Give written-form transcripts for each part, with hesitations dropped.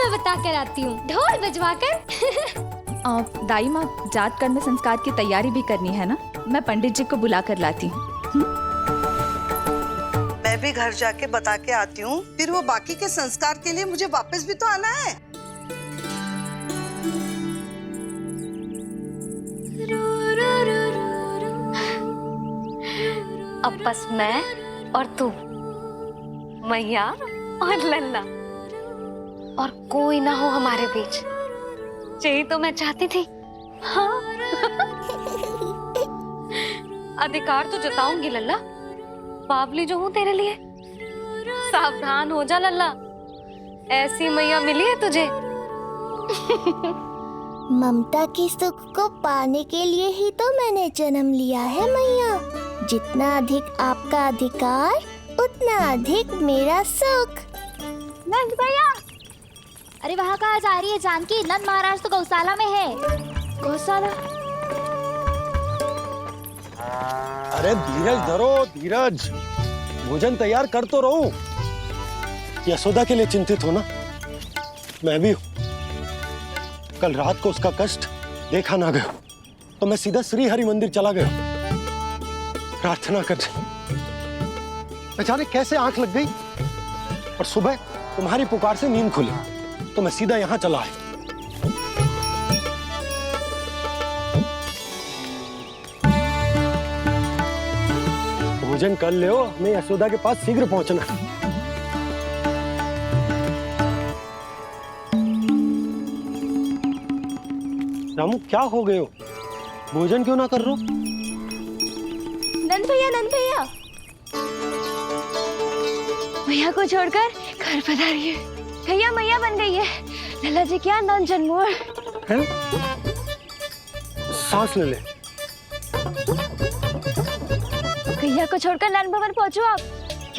मैं बता कर आती हूँ, ढोल बजवा कर। दाई माँ, जात कर्म संस्कार की तैयारी भी करनी है ना, मैं पंडित जी को बुला कर लाती हूँ। मैं भी घर जाके बता के आती हूँ, फिर वो बाकी के संस्कार के लिए मुझे वापस भी तो आना है। अब बस मैं और तू, मैया और लल्ला, और कोई ना हो हमारे बीच। यही तो मैं चाहती थी। हाँ। अधिकार तो जताऊंगी लल्ला, बावली जो हूँ तेरे लिए। सावधान हो जा लल्ला, ऐसी मैया मिली है तुझे। ममता की सुख को पाने के लिए ही तो मैंने जन्म लिया है मैया। जितना अधिक आपका अधिकार, उतना अधिक मेरा सुख। नंद भैया, अरे वहाँ कहाँ जा रही है जानकी? नंद महाराज तो गौशाला में है। गौशाला? अरे धीरज धरो, धीरज। भोजन तैयार कर तो रहूं। यशोदा के लिए चिंतित हो ना? मैं भी हूं। कल रात को उसका कष्ट देखा ना गया तो मैं सीधा श्री हरि मंदिर चला गया प्रार्थना करने। न जाने कैसे आंख लग गई और सुबह तुम्हारी पुकार से नींद खुली तो मैं सीधा यहां चला आया। भोजन कर ले, हमें यशोदा के पास शीघ्र पहुंचना है। रामू, क्या हो गए हो? भोजन क्यों ना कर रहे हो? नंद भैया, नंद भैया, मैया को छोड़कर घर पधारी है। भैया मैया बन गई है। लल्ला जी क्या नंद जन्मोर है? सांस ले ले। भैया को छोड़कर नंद भवन पहुंचो आप।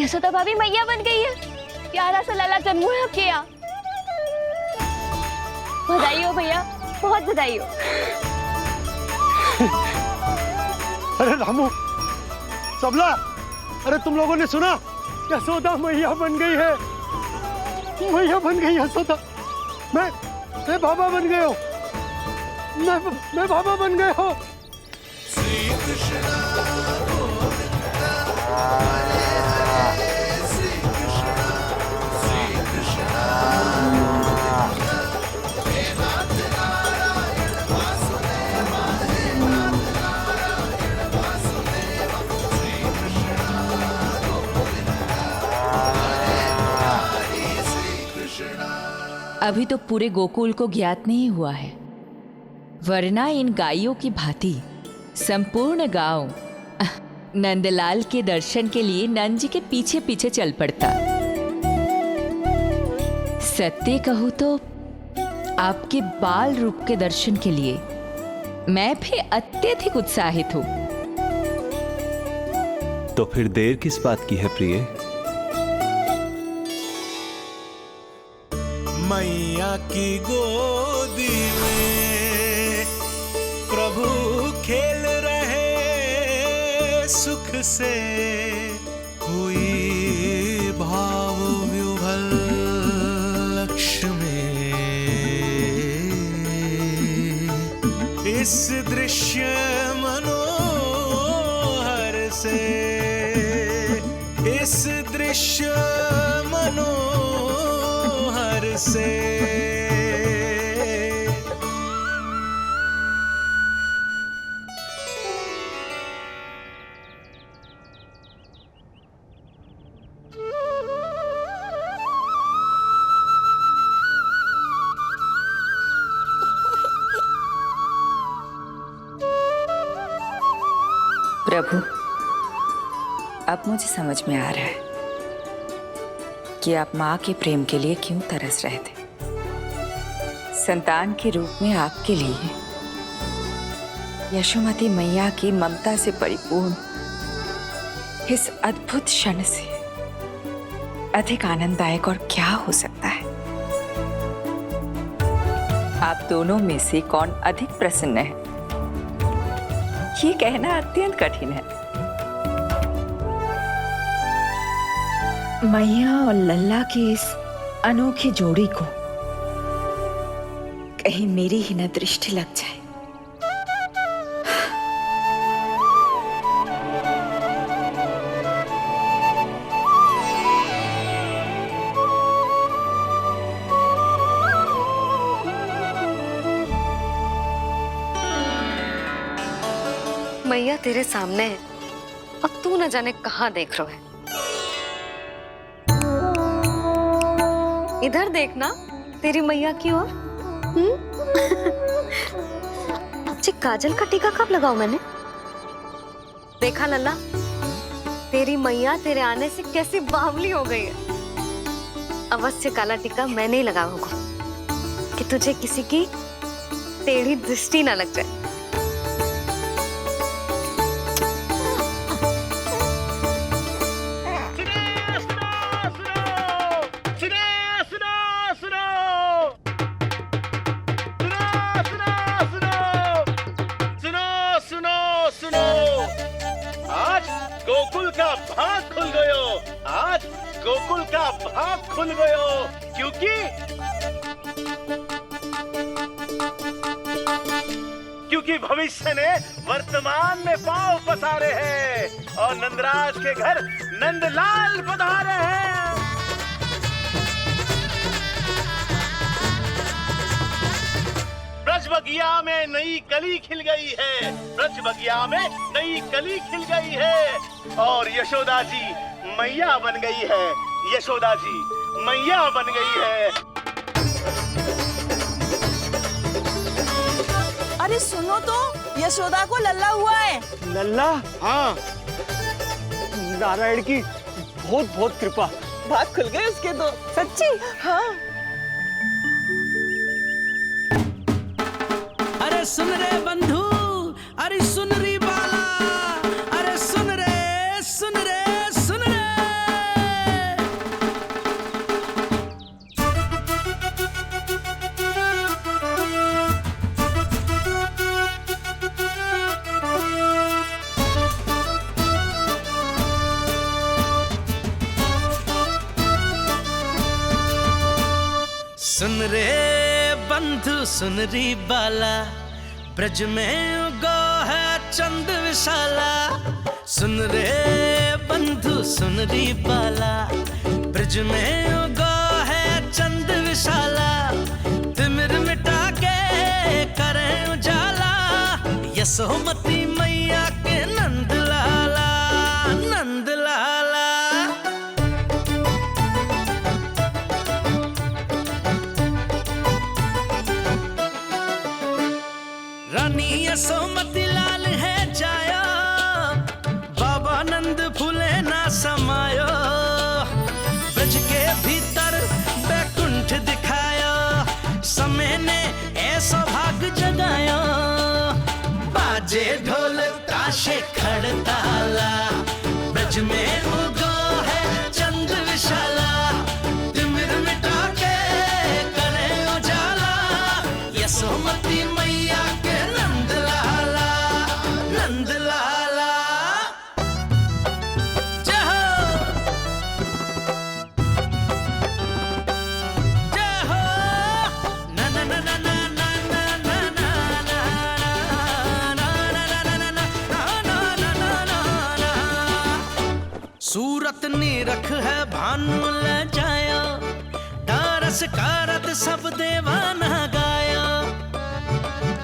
यशोदा भाभी मैया बन गई है। प्यारा सा लल्ला जन्मोर है आपके यहाँ। बधाई हो भैया, बहुत बधाई हो। अरे रामू, सबला, अरे तुम लोगों ने सुना? यशोदा मैया बन गई है। मैया बन गई यशोदा। मैं बाबा बन गया हूँ। मैं बाबा बन गया हूँ। अभी तो पूरे गोकुल को ज्ञात नहीं हुआ है, वरना इन गायों की भांति संपूर्ण गांव नंदलाल के दर्शन के लिए नंद जी के पीछे पीछे चल पड़ता। सत्य कहूं तो आपके बाल रूप के दर्शन के लिए मैं भी अत्यधिक उत्साहित हूं। तो फिर देर किस बात की है प्रिय? मैया की गोदी में प्रभु खेल रहे सुख से, कोई भाव विह्वल लक्ष्य में। इस दृश्य मनोहर से, इस दृश्य मनोहर से। प्रभु, अब मुझे समझ में आ रहा है कि आप माँ के प्रेम के लिए क्यों तरस रहे थे। संतान के रूप में आपके लिए यशोमती मैया की ममता से परिपूर्ण इस अद्भुत क्षण से अधिक आनंददायक और क्या हो सकता है। आप दोनों में से कौन अधिक प्रसन्न है, ये कहना अत्यंत कठिन है। मैया और लल्ला की इस अनोखी जोड़ी को कहीं मेरी ही न दृष्टि लग जाए। मैया तेरे सामने है और तू न जाने कहाँ देख रहा है। इधर देखना तेरी मैया की ओर। अच्छी काजल का टीका कब लगाऊं मैंने? देखा लल्ला, तेरी मैया तेरे आने से कैसी बावली हो गई है। अवश्य काला टीका मैंने ही लगाया होगा कि तुझे किसी की टेढ़ी दृष्टि ना लग जाए। गोकुल का भाग खुल गयो। आज गोकुल का भाग खुल गयो क्योंकि भविष्य ने वर्तमान में पांव पसारे हैं और नंदराज के घर नंदलाल पधारे हैं। ब्रज बगिया में नई कली खिल गई है। ब्रज बगिया में नई कली खिल गई है और यशोदा जी मैया बन गई है। यशोदा जी मैया बन गई है। अरे सुनो तो, यशोदा को लल्ला हुआ है। लल्ला? हाँ, नारायण की बहुत बहुत कृपा। भाग खुल गए उसके तो। सच्ची? हाँ। अरे सुन रे बंधु, अरे सुन री बाला, अरे सुन रे सुन रे सुन रे। सुन रे बंधु सुन री बाला, ब्रज में उगो है चंद विशाला। सुन रे बंधु सुन री बाला, ब्रज में उगो है चंद विशाला। तिमिर मिटा के करें उजाला, यशोमती मैया के नंद लाला, नंद लाला। रानी यशोमती लाल है जायो, बाबा नंद फूले ना समायो। ब्रज के भीतर बैकुंठ दिखायो, समय ने ऐसा भाग जगायो। बाजे ढोल ताशे खड़ताला, ब्रज में उगो है चंद विशाला। तिमिर मिटा के करे उजाला, यशोमती मैया के नंद लाला, नंद लाला। जय हो, जय हो। ना ना ना ना ना ना ना ना ना ना। सूरत निरख है भानु ले जाया, दारस कारत सब देवाना गाया।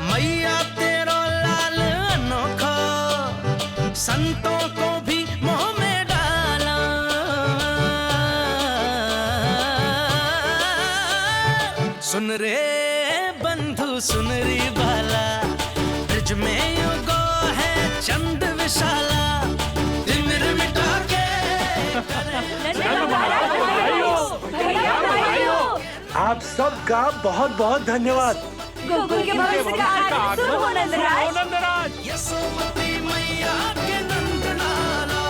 मैया तेरो लाल अनोखा, संतों को भी मोह में डाला। सुन रे बंधु सुन री बाला, ब्रज में युगो है चंद विशाला। तिमिर मिटा के आप सबका बहुत बहुत धन्यवाद। गोकुल के भविष्य का आगमन हो नंदराज। यशोमती मैया के नंद लाला।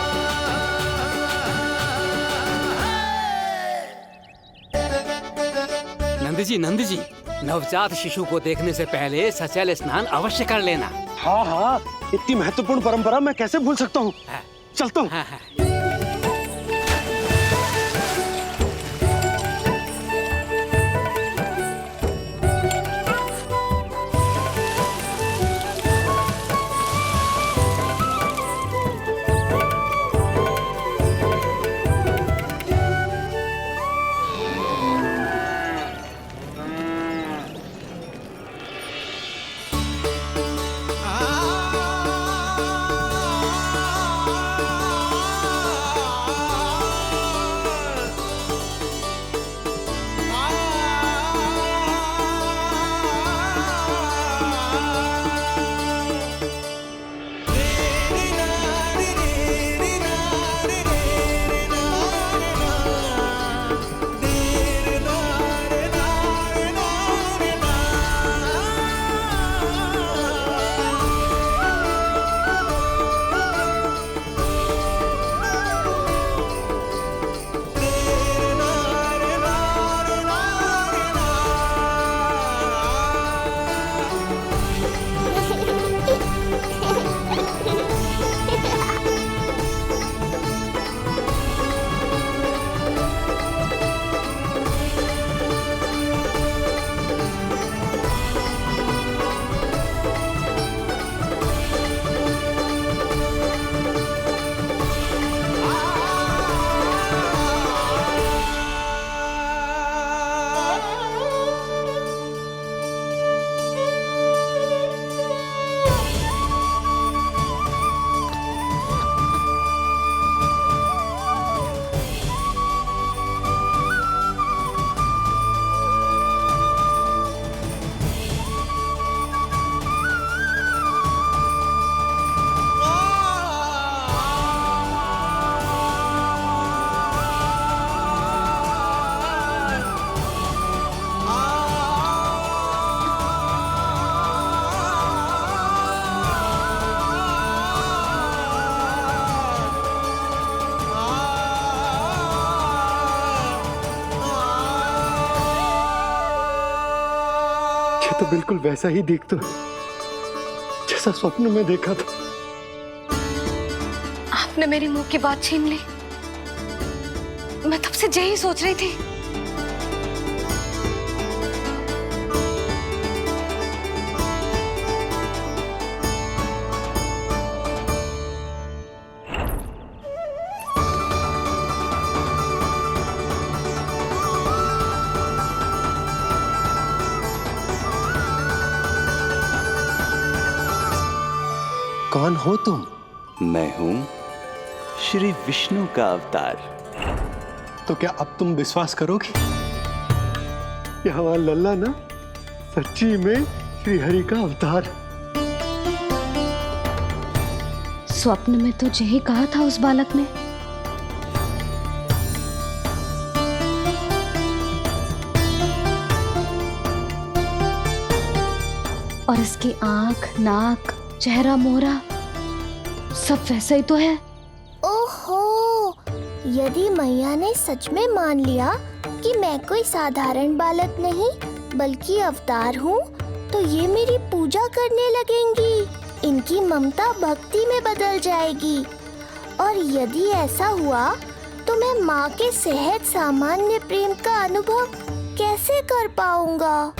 नंद जी, नवजात शिशु को देखने से पहले सचैल स्नान अवश्य कर लेना। हाँ हाँ, इतनी महत्वपूर्ण परंपरा मैं कैसे भूल सकता हूँ। चलता हूँ। हाँ हाँ। तो बिल्कुल वैसा ही दिखता है जैसा स्वप्न में देखा था। आपने मेरी मुंह की बात छीन ली। मैं तब से यही सोच रही थी। कौन हो तुम? मैं हूं श्री विष्णु का अवतार। तो क्या अब तुम विश्वास करोगे कि हमारा लल्ला ना सच्ची में श्री हरि का अवतार? स्वप्न में तो यही कहा था उस बालक ने। और इसकी आंख, नाक, चेहरा, मोहरा सब वैसा ही तो है। ओहो, यदि मैया ने सच में मान लिया कि मैं कोई साधारण बालक नहीं बल्कि अवतार हूँ, तो ये मेरी पूजा करने लगेंगी। इनकी ममता भक्ति में बदल जाएगी। और यदि ऐसा हुआ तो मैं माँ के सहज सामान्य प्रेम का अनुभव कैसे कर पाऊंगा?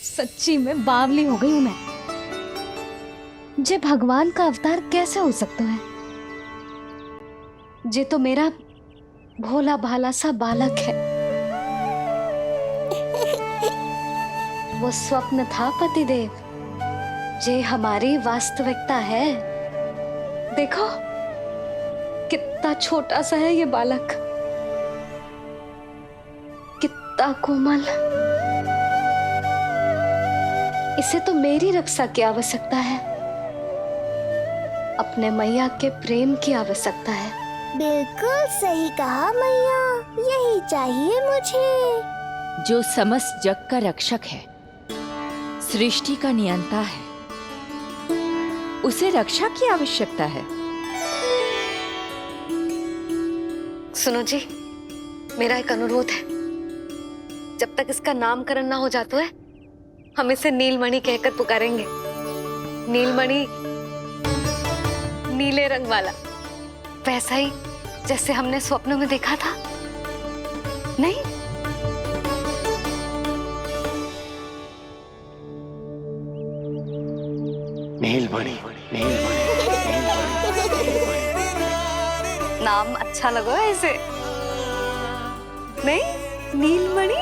सच्ची में बावली हो गई हूं मैं। जे भगवान का अवतार कैसे हो सकता है? जे तो मेरा भोला भाला सा बालक है। वो स्वप्न था पतिदेव, जे हमारी वास्तविकता है। देखो कितना छोटा सा है ये बालक, कितना कोमल। इसे तो मेरी रक्षा की आवश्यकता है, अपने मैया के प्रेम की आवश्यकता है। बिल्कुल सही कहा मैया, यही चाहिए मुझे। जो समस्त जग का रक्षक है, सृष्टि का नियंता है, उसे रक्षा की आवश्यकता है। सुनो जी, मेरा एक अनुरोध है। जब तक इसका नामकरण ना हो जाता है, हम इसे नीलमणि कहकर पुकारेंगे। नीलमणि नीले रंग वाला, वैसा ही जैसे हमने स्वप्न में देखा था। नहीं? नीलमणि, नाम अच्छा लगा है इसे, नहीं? नीलमणि।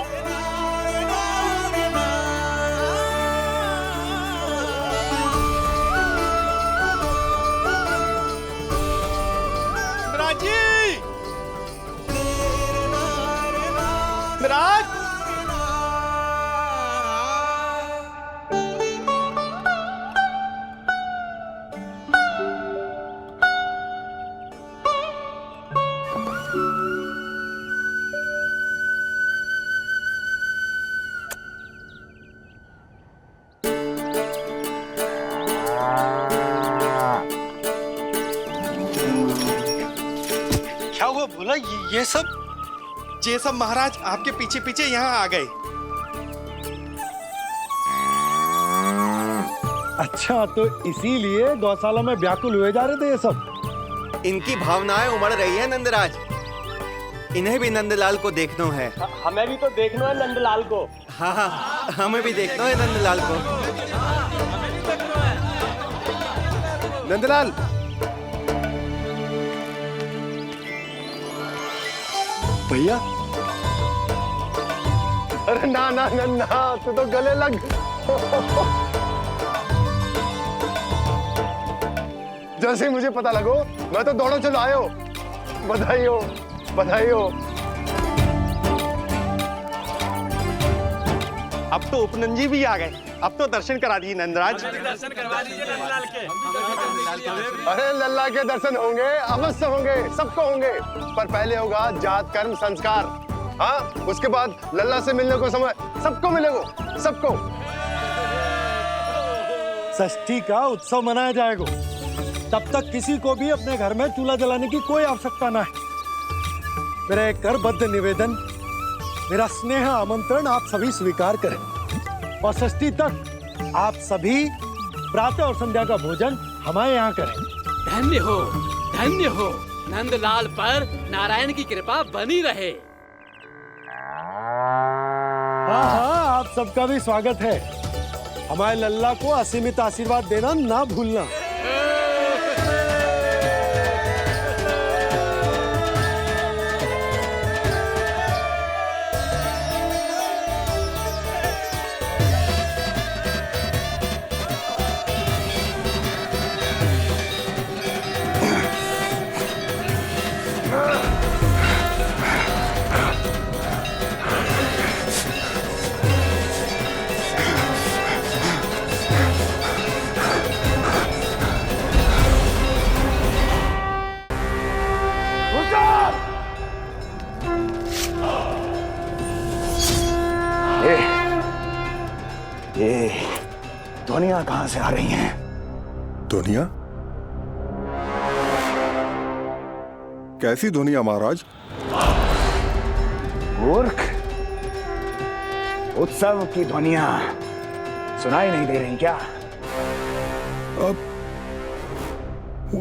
मिराज, क्या हुआ बोला? ये सब महाराज आपके पीछे पीछे यहाँ आ गए। अच्छा, तो इसीलिए गौशाला में व्याकुल हुए जा रहे थे ये सब? इनकी भावनाएं उमड़ रही है नंदराज। इन्हें भी नंदलाल को देखना है। हमें भी तो देखना है नंदलाल को। हाँ हाँ, हमें भी देखना है नंदलाल को। नंदलाल, भैया, अरे ना ना ना ना, तू तो गले लग। जैसे ही मुझे पता लगो, मैं तो दौड़ो चलो आयो। बधाई हो, बधाई हो। अब तो उपनंजी भी आ गए। अब तो दर्शन करा दिए नंदराज। दर्शन करवा दीजिए नंदलाल के। अरे लल्ला के दर्शन होंगे, अवश्य होंगे, सबको होंगे। पर पहले होगा जात कर्म संस्कार। हाँ, उसके बाद लल्ला से मिलने को समय सबको मिलेगा, सबको। षष्ठी का उत्सव मनाया जाएगा। तब तक किसी को भी अपने घर में चूल्हा जलाने की कोई आवश्यकता ना है। मेरा एक करबद्ध निवेदन, मेरा स्नेह आमंत्रण आप सभी स्वीकार करें और षष्ठी तक आप सभी प्रातः और संध्या का भोजन हमारे यहाँ करें। धन्य हो नंदलाल पर नारायण की कृपा बनी रहे। हाँ हाँ, आप सबका भी स्वागत है। हमारे लल्ला को असीमित आशीर्वाद देना ना भूलना। ये ध्वनियां कहां से आ रही हैं? ध्वनियां? कैसी ध्वनियां महाराज? मूर्ख, उत्सव की ध्वनियां सुनाई नहीं दे रही क्या? अब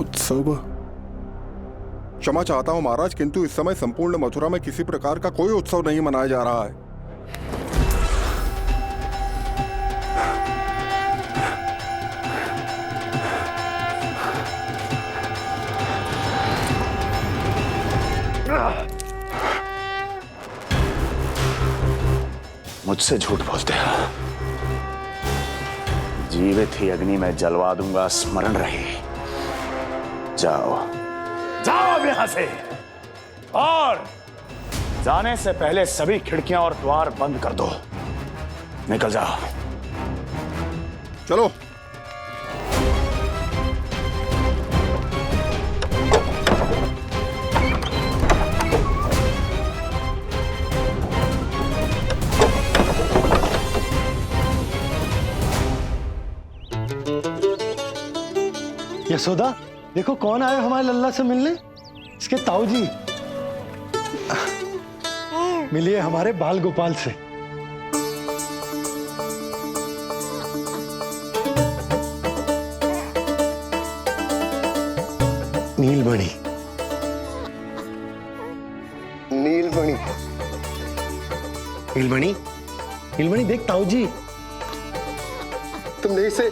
उत्सव? क्षमा चाहता हूं महाराज, किंतु इस समय संपूर्ण मथुरा में किसी प्रकार का कोई उत्सव नहीं मनाया जा रहा है। मुझसे झूठ बोलते हो। जीवित ही अग्नि में जलवा दूंगा, स्मरण रहे। जाओ जाओ अब यहां से, और जाने से पहले सभी खिड़कियां और द्वार बंद कर दो। निकल जाओ। चलो। यशोदा, देखो कौन आए हमारे लल्ला से मिलने। इसके ताऊ जी। मिलिए हमारे बाल गोपाल से। नीलमणि, नीलमणि, नीलमणि, नीलमणि देख ताऊ जी। तुमने इसे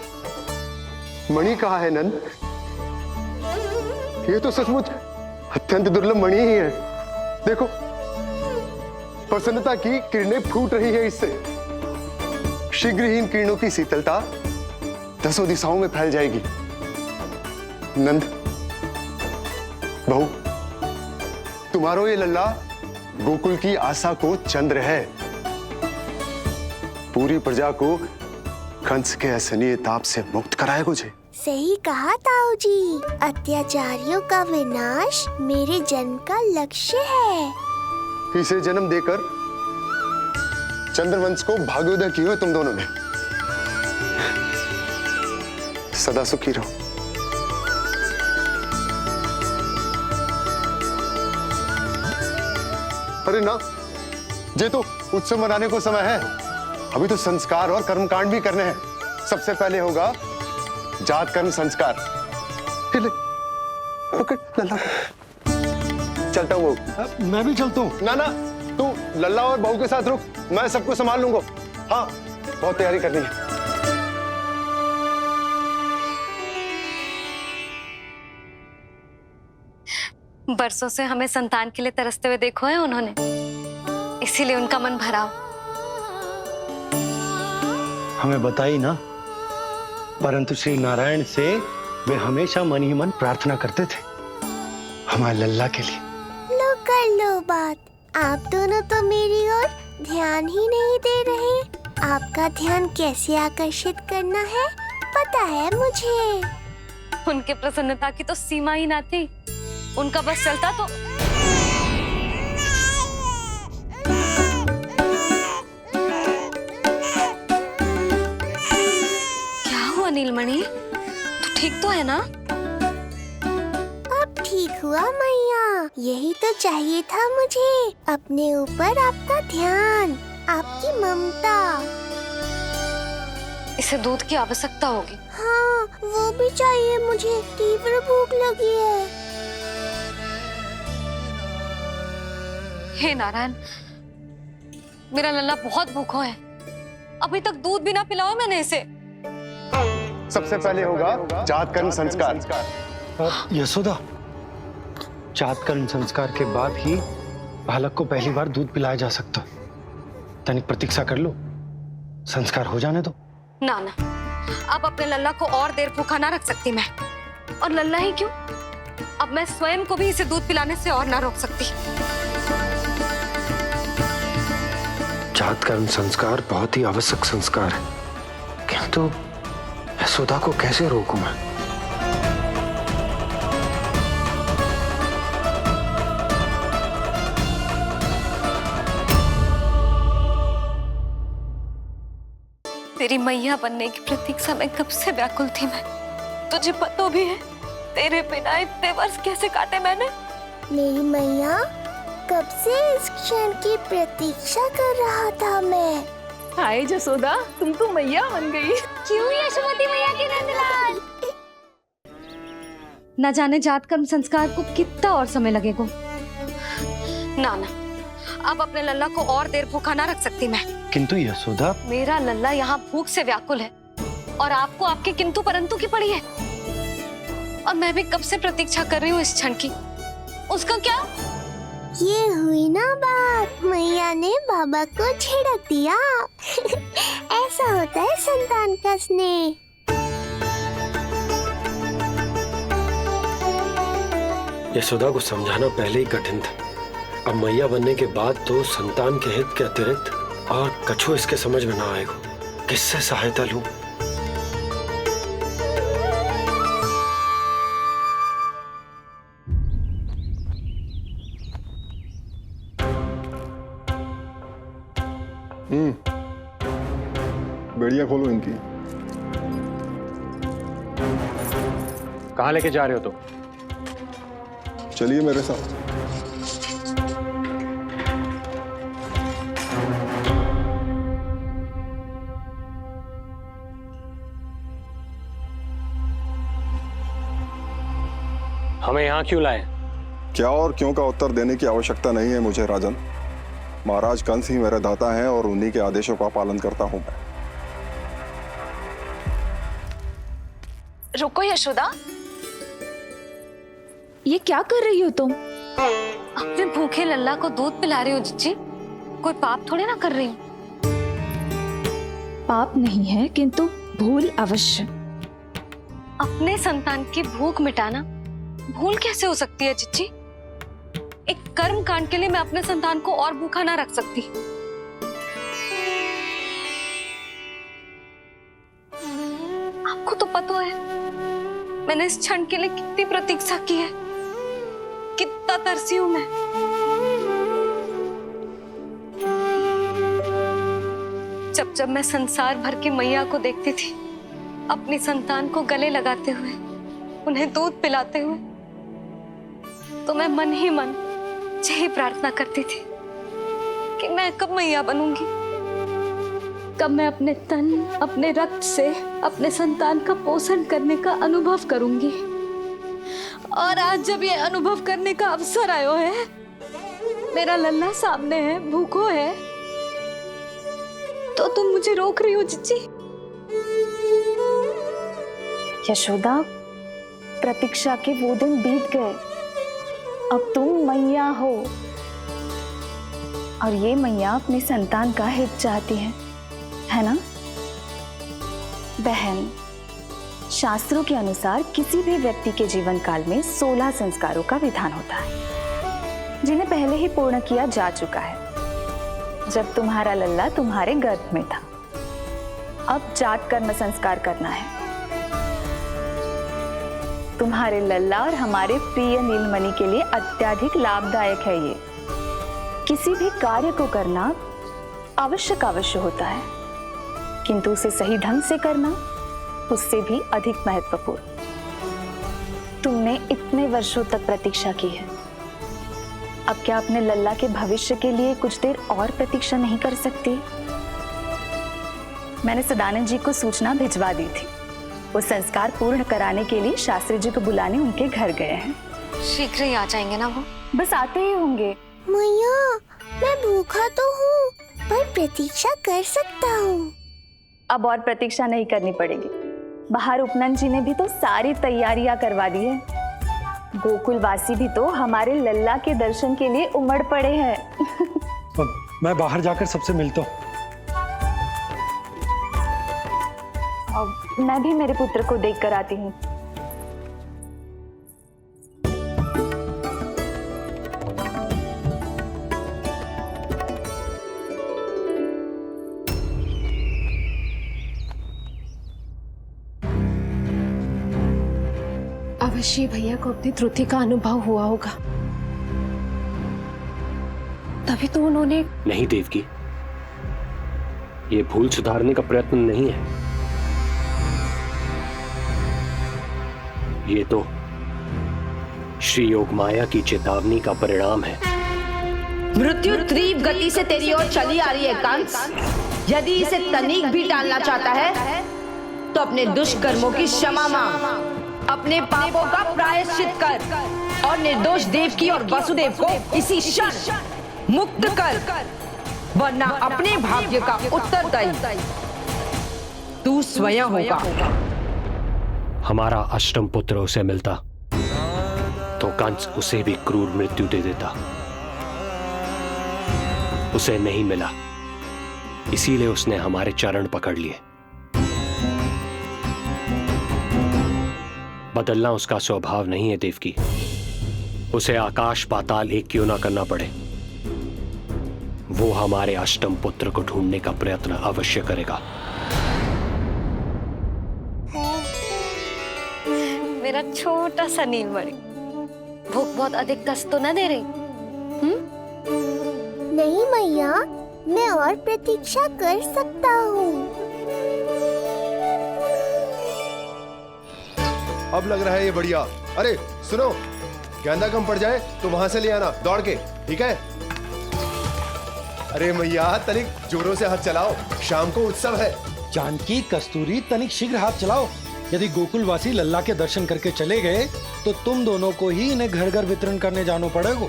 मणि कहा है नंद? ये तो सचमुच अत्यंत दुर्लभ मणि ही है। देखो, प्रसन्नता की किरणें फूट रही है इससे। शीघ्र ही इन किरणों की शीतलता दसों दिशाओं में फैल जाएगी। नंद, बहू, तुम्हारो ये लल्ला गोकुल की आशा को चंद्र है। पूरी प्रजा को कंस के असहनीय ताप से मुक्त कराए मुझे। सही कहा ताऊ जी, अत्याचारियों का विनाश मेरे जन्म का लक्ष्य है। इसे जन्म देकर चंद्रवंश को भाग्योदय किए हो तुम दोनों ने। सदा सुखी रहो। अरे ना, ये तो उत्सव मनाने को समय है। अभी तो संस्कार और कर्मकांड भी करने हैं। सबसे पहले होगा जात कर्म संस्कार। पकड़ लल्ला, चलता हूँ। मैं भी चलता हूँ। ना ना, तू लल्ला और बहू के साथ रुक, मैं सबको संभाल लूंगा। हाँ, बहुत तैयारी करनी है। बरसों से हमें संतान के लिए तरसते हुए देखो है उन्होंने, इसीलिए उनका मन भरा हो। हमें बताई ना, परंतु श्री नारायण से वे हमेशा मन ही मन प्रार्थना करते थे हमारे लल्ला के लिए। लो कर लो बात। आप दोनों तो मेरी ओर ध्यान ही नहीं दे रहे। आपका ध्यान कैसे आकर्षित करना है पता है मुझे। उनके प्रसन्नता की तो सीमा ही ना थी। उनका बस चलता तो क्या हुआ नीलमणि, तू ठीक तो है ना? अब ठीक हुआ मैया, यही तो चाहिए था मुझे। अपने ऊपर आपका ध्यान, आपकी ममता। इसे दूध की आवश्यकता होगी। हाँ, वो भी चाहिए मुझे। तीव्र भूख लगी है। हे नारायण, मेरा लल्ला बहुत भूखा है। अभी तक दूध भी ना पिलाओ मैंने इसे। सबसे पहले होगा जातकर्म संस्कार। यशोदा, जातकर्म संस्कार के बाद ही बालक को पहली बार दूध पिलाया जा सकता। तनिक प्रतीक्षा कर लो, संस्कार हो जाने दो। ना ना, अब अपने लल्ला को और देर भूखा ना रख सकती मैं। और लल्ला ही क्यों, अब मैं स्वयं को भी इसे दूध पिलाने से और ना रोक सकती। जातकर्म संस्कार बहुत ही आवश्यक संस्कार है, किंतु यशोदा को कैसे रोकूं मैं? तेरी मैया बनने की प्रतीक्षा में कब से व्याकुल थी मैं। तुझे पता भी है तेरे बिना इतने वर्ष कैसे काटे मैंने। मेरी मैया, कब से इस क्षण की प्रतीक्षा कर रहा था मैं। हाय जसोदा, तुम तो मैया बन गई। क्यों यशोमती मैया के नंदलाल? न जाने जातकर्म संस्कार को कितना और समय लगेगा। ना ना, अब अपने लल्ला को और देर भूखा ना रख सकती मैं। किंतु यशोदा, मेरा लल्ला यहाँ भूख से व्याकुल है और आपको आपके किंतु परंतु की पड़ी है। और मैं भी कब से प्रतीक्षा कर रही हूँ इस क्षण की। उसका क्या? ये हुई ना बात, मैया ने बाबा को झिड़क दिया। ऐसा होता है संतान का स्नेह। यशोदा को समझाना पहले ही कठिन था। अब मैया बनने के बाद तो संतान के हित के अतिरिक्त और कछु इसके समझ में ना आएगा। किससे सहायता लूं? बेड़िया खोलो इनकी। कहाँ लेके जा रहे हो तुम? चलिए मेरे साथ। हमें यहाँ क्यों लाए? क्या और क्यों का उत्तर देने की आवश्यकता नहीं है मुझे राजन। महाराज कंस ही मेरे दाता हैं और उन्हीं के आदेशों का पालन करता हूं मैं। रुको यशोदा, ये क्या कर रही हो तुम? अपने भूखे लल्ला को दूध पिला रही हो जिज्जी। कोई पाप थोड़े ना कर रही हूँ। पाप नहीं है, किंतु भूल अवश्य। अपने संतान की भूख मिटाना भूल कैसे हो सकती है जिज्जी? एक कर्म कांड के लिए मैं अपने संतान को और भूखा ना रख सकती। आपको तो पता है मैंने इस क्षण के लिए कितनी प्रतीक्षा की है, कितना तरसी हूं मैं। जब जब मैं संसार भर की मैया को देखती थी अपनी संतान को गले लगाते हुए, उन्हें दूध पिलाते हुए, तो मैं मन ही मन यही प्रार्थना करती थी कि मैं कब मैया बनूंगी, कब मैं अपने तन अपने रक्त से अपने संतान का पोषण करने का अनुभव करूंगी। और आज जब ये अनुभव करने का अवसर आयो है, मेरा लल्ला सामने है, भूखो है, तो तुम मुझे रोक रही हो जिज्जी। यशोदा, प्रतीक्षा के वो दिन बीत गए। अब तुम मैया हो और ये मैया अपने संतान का हित चाहती है ना बहन? शास्त्रों के अनुसार किसी भी व्यक्ति के जीवन काल में 16 संस्कारों का विधान होता है, जिन्हें पहले ही पूर्ण किया जा चुका है जब तुम्हारा लल्ला तुम्हारे गर्भ में था। अब जात कर्म संस्कार करना है। तुम्हारे लल्ला और हमारे प्रिय नीलमणि के लिए अत्यधिक लाभदायक है ये। किसी भी कार्य को करना अवश्य होता है, किंतु उसे सही ढंग से करना उससे भी अधिक महत्वपूर्ण। तुमने इतने वर्षों तक प्रतीक्षा की है, अब क्या अपने लल्ला के भविष्य के लिए कुछ देर और प्रतीक्षा नहीं कर सकती? मैंने सदानंद जी को सूचना भिजवा दी थी। वो संस्कार पूर्ण कराने के लिए शास्त्री जी को बुलाने उनके घर गए हैं। शीघ्र ही आ जाएंगे ना वो? बस आते ही होंगे। मैया, मैं भूखा तो हूँ, पर प्रतीक्षा कर सकता हूँ। अब और प्रतीक्षा नहीं करनी पड़ेगी। बाहर उपनंद जी ने भी तो सारी तैयारियां करवा दी है। गोकुलवासी भी तो हमारे लल्ला के दर्शन के लिए उमड़ पड़े हैं। मैं बाहर जाकर सबसे मिलता हूँ। अब मैं भी मेरे पुत्र को देख कर आती हूँ। अवश्य भैया को अपनी त्रुटि का अनुभव हुआ होगा, तभी तो उन्होंने। नहीं देवकी, ये भूल सुधारने का प्रयत्न नहीं है, ये तो श्री योग माया की चेतावनी का परिणाम है। मृत्यु तीव्र गति से तेरी ओर चली आ रही है कंस। यदि इसे तनिक भी टालना चाहता है तो अपने दुष्कर्मों की क्षमा मांग, अपने पापों का प्रायश्चित कर और निर्दोष देवकी और वसुदेव को इसी क्षण मुक्त कर, वरना अपने भाग्य का उत्तरदायी तू स्वयं होगा। हमारा अष्टम पुत्र उसे मिलता तो कंस उसे भी क्रूर मृत्यु दे देता। उसे नहीं मिला, इसीलिए उसने हमारे चरण पकड़ लिए। बदलना उसका स्वभाव नहीं है देवकी। उसे आकाश पाताल एक क्यों ना करना पड़े, वो हमारे अष्टम पुत्र को ढूंढने का प्रयत्न अवश्य करेगा। मेरा छोटा सा नीलमणि, भूख बहुत अधिक कष्ट तो न दे रही? नहीं मैया, मैं और प्रतीक्षा कर सकता हूँ। अब लग रहा है ये बढ़िया। अरे सुनो, गेंदा कम पड़ जाए तो वहां से ले आना दौड़ के, ठीक है? अरे मैया, तनिक जोरों से हाथ चलाओ, शाम को उत्सव है। जानकी, कस्तूरी, तनिक शीघ्र हाथ चलाओ। यदि गोकुलवासी लल्ला के दर्शन करके चले गए तो तुम दोनों को ही इन्हें घर घर वितरण करने जाना पड़ेगा।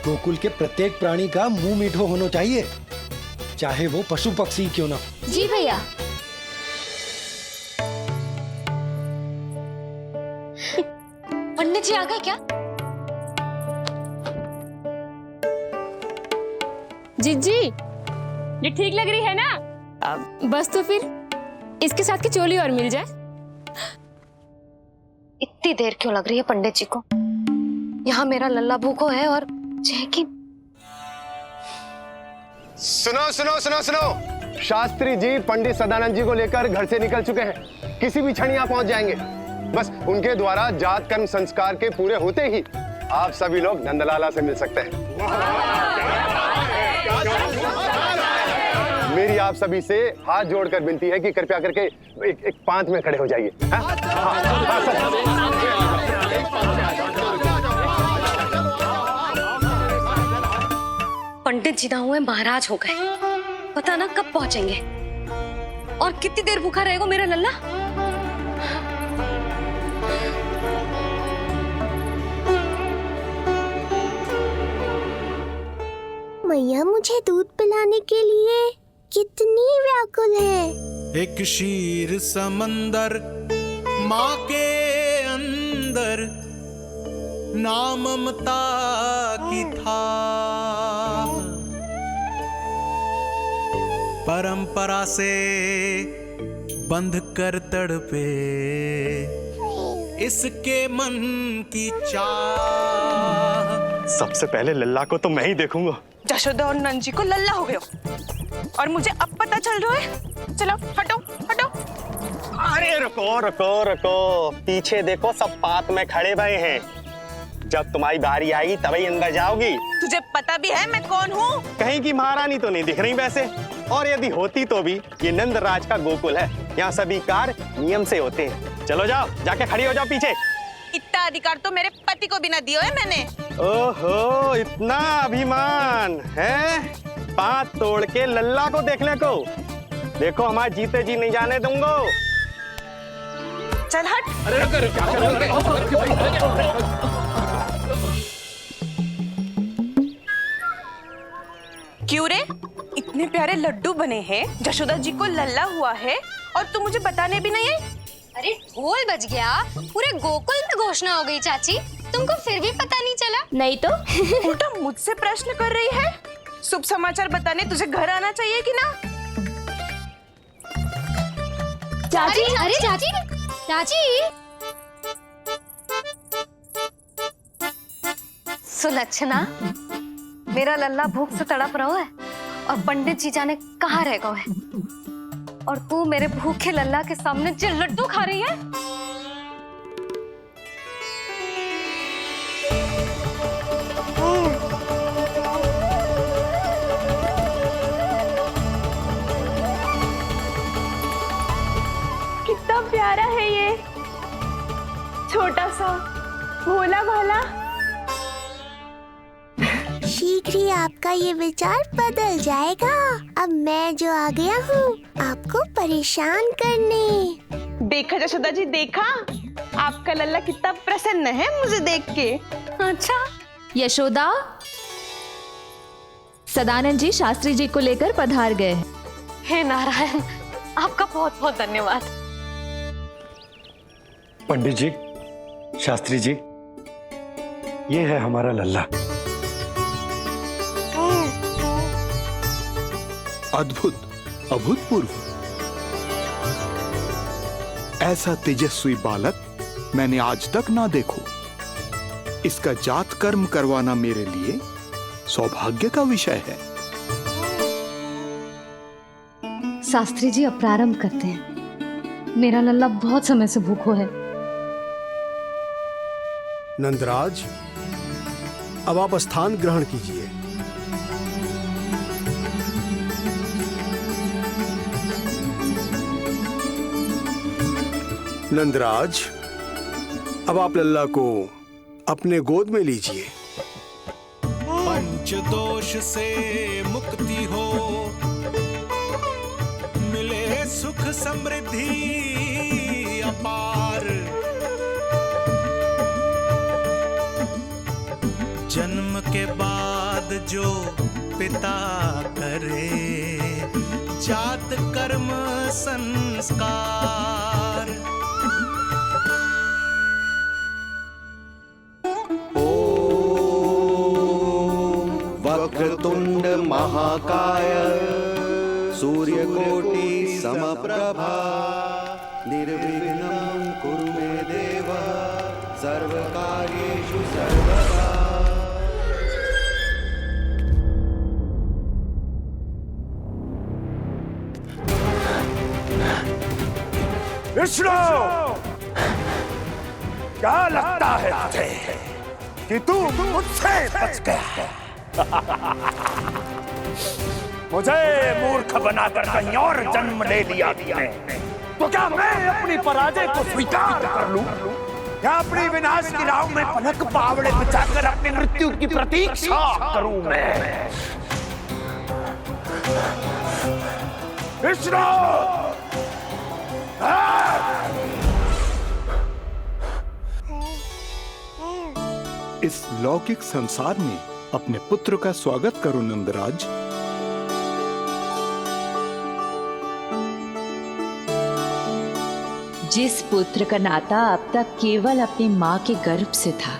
गोकुल के प्रत्येक प्राणी का मुंह मीठो होना चाहिए, चाहे वो पशु पक्षी क्यों ना। जी भैया। पंडित जी आ गए क्या? जीजी, ये ठीक लग रही है ना? बस तो फिर इसके साथ की चोली और मिल जाए। इतनी देर क्यों लग रही है पंडित जी को? यहाँ मेरा लल्ला भूखो है और जैकी। सुनो सुनो सुनो सुनो, शास्त्री जी पंडित सदानंद जी को लेकर घर से निकल चुके हैं। किसी भी क्षण यहाँ पहुंच जाएंगे। बस उनके द्वारा जात कर्म संस्कार के पूरे होते ही आप सभी लोग नंदलाला से मिल सकते हैं। मेरी आप सभी से हाथ जोड़कर विनती है कि कृपया करके एक पांत में खड़े हो जाइए। पंडित जी ना हुए महाराज हो गए, पता ना कब पहुंचेंगे और कितनी देर भूखा रहेगा मेरा लल्ला। मैया मुझे दूध पिलाने के लिए कितनी व्याकुल है। एक शीर समंदर माँ के अंदर, ना ममता की था, परंपरा से बंध कर तड़पे इसके मन की चाह। सबसे पहले लल्ला को तो मैं ही देखूंगा। जशोदा और नंद जी को लल्ला हो गए और मुझे अब पता चल रहा है। चलो हटो हटो। अरे रुको रुको रुको, पीछे देखो, सब पात में खड़े हुए हैं। जब तुम्हारी बारी आएगी तभी अंदर जाओगी। तुझे पता भी है मैं कौन हूँ? कहीं की महारानी तो नहीं दिख रही वैसे, और यदि होती तो भी ये नंदराज का गोकुल है, यहाँ सभी कार्य नियम से होते हैं। चलो जाओ, जाके खड़ी हो जाओ पीछे। अधिकार तो मेरे पति को भी ना दिया है मैंने। ओहो, इतना अभिमान है? पांव तोड़ के लल्ला को देखने को। देखो हमारे जीते जी नहीं जाने दूंगा। चल हट। क्यों रे? इतने प्यारे लड्डू बने हैं, यशोदा जी को लल्ला हुआ है और तू मुझे बताने भी नहीं है। अरे ढोल बज गया, पूरे गोकुल में घोषणा हो गई चाची, तुमको फिर भी पता नहीं चला? नहीं तो उल्टा मुझसे प्रश्न कर रही है। शुभ समाचार बताने तुझे घर आना चाहिए कि ना? चाची, अरे चाची, चाची। सुलक्षणा, मेरा लल्ला भूख से तड़प रहा है और पंडित जी जाने कहाँ रह गए हैं, और तू मेरे भूखे लल्ला के सामने जो लड्डू खा रही है। कितना प्यारा है ये, छोटा सा भोला भाला। शीघ्र ही आपका ये विचार बदल जाएगा। अब मैं जो आ गया हूँ आपको परेशान करने। देखा यशोदा जी, देखा आपका लल्ला कितना प्रसन्न है मुझे देख के। अच्छा यशोदा, सदानंद जी शास्त्री जी को लेकर पधार गए। हे नारायण, आपका बहुत बहुत धन्यवाद। पंडित जी, शास्त्री जी, ये है हमारा लल्ला। अद्भुत, अभूतपूर्व। ऐसा तेजस्वी बालक मैंने आज तक ना देखो। इसका जात कर्म करवाना मेरे लिए सौभाग्य का विषय है। शास्त्री जी अब प्रारंभ करते हैं। मेरा लल्ला बहुत समय से भूखो है। नंदराज, अब आप स्थान ग्रहण कीजिए। नंदराज, अब आप लल्ला को अपने गोद में लीजिए। पंच दोष से मुक्ति हो, मिले सुख समृद्धि अपार। जन्म के बाद जो पिता करे, जात कर्म संस्कार। वक्रतुंड महाकाय, सूर्यकोटि समप्रभा, निर्विघ्नं कुरु मे देव, सर्वकार्येषु सर्वदा। विष्णु, क्या लगता है तुझे कि तू मुझसे बच गया? मुझे मूर्ख बनाकर कहीं और जन्म ले लिया तुमने, तो क्या मैं अपनी पराजय को स्वीकार कर लूं? या अपनी विनाश की राह में पलक पावड़े बिछाकर अपनी मृत्यु की प्रतीक्षा करूं मैं? विष्णु, इस लौकिक संसार में अपने पुत्र का स्वागत करो नंदराज। जिस पुत्र का नाता अब तक केवल अपनी मां के गर्भ से था,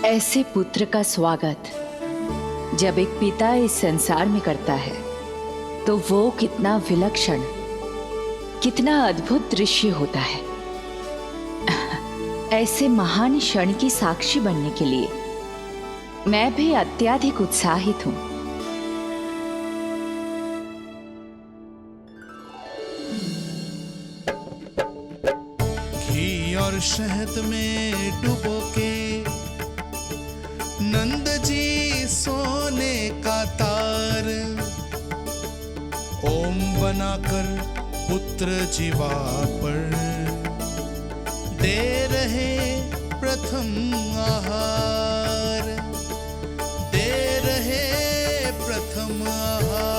ऐसे पुत्र का स्वागत जब एक पिता इस संसार में करता है तो वो कितना विलक्षण, कितना अद्भुत दृश्य होता है। ऐसे महान क्षण की साक्षी बनने के लिए मैं भी अत्यधिक उत्साहित हूं। घी और शहद में डुबो के नंद जी सोने का तार, ओम बनाकर पुत्र जीवा पर दे रहे प्रथम आहार, दे रहे प्रथम आहार।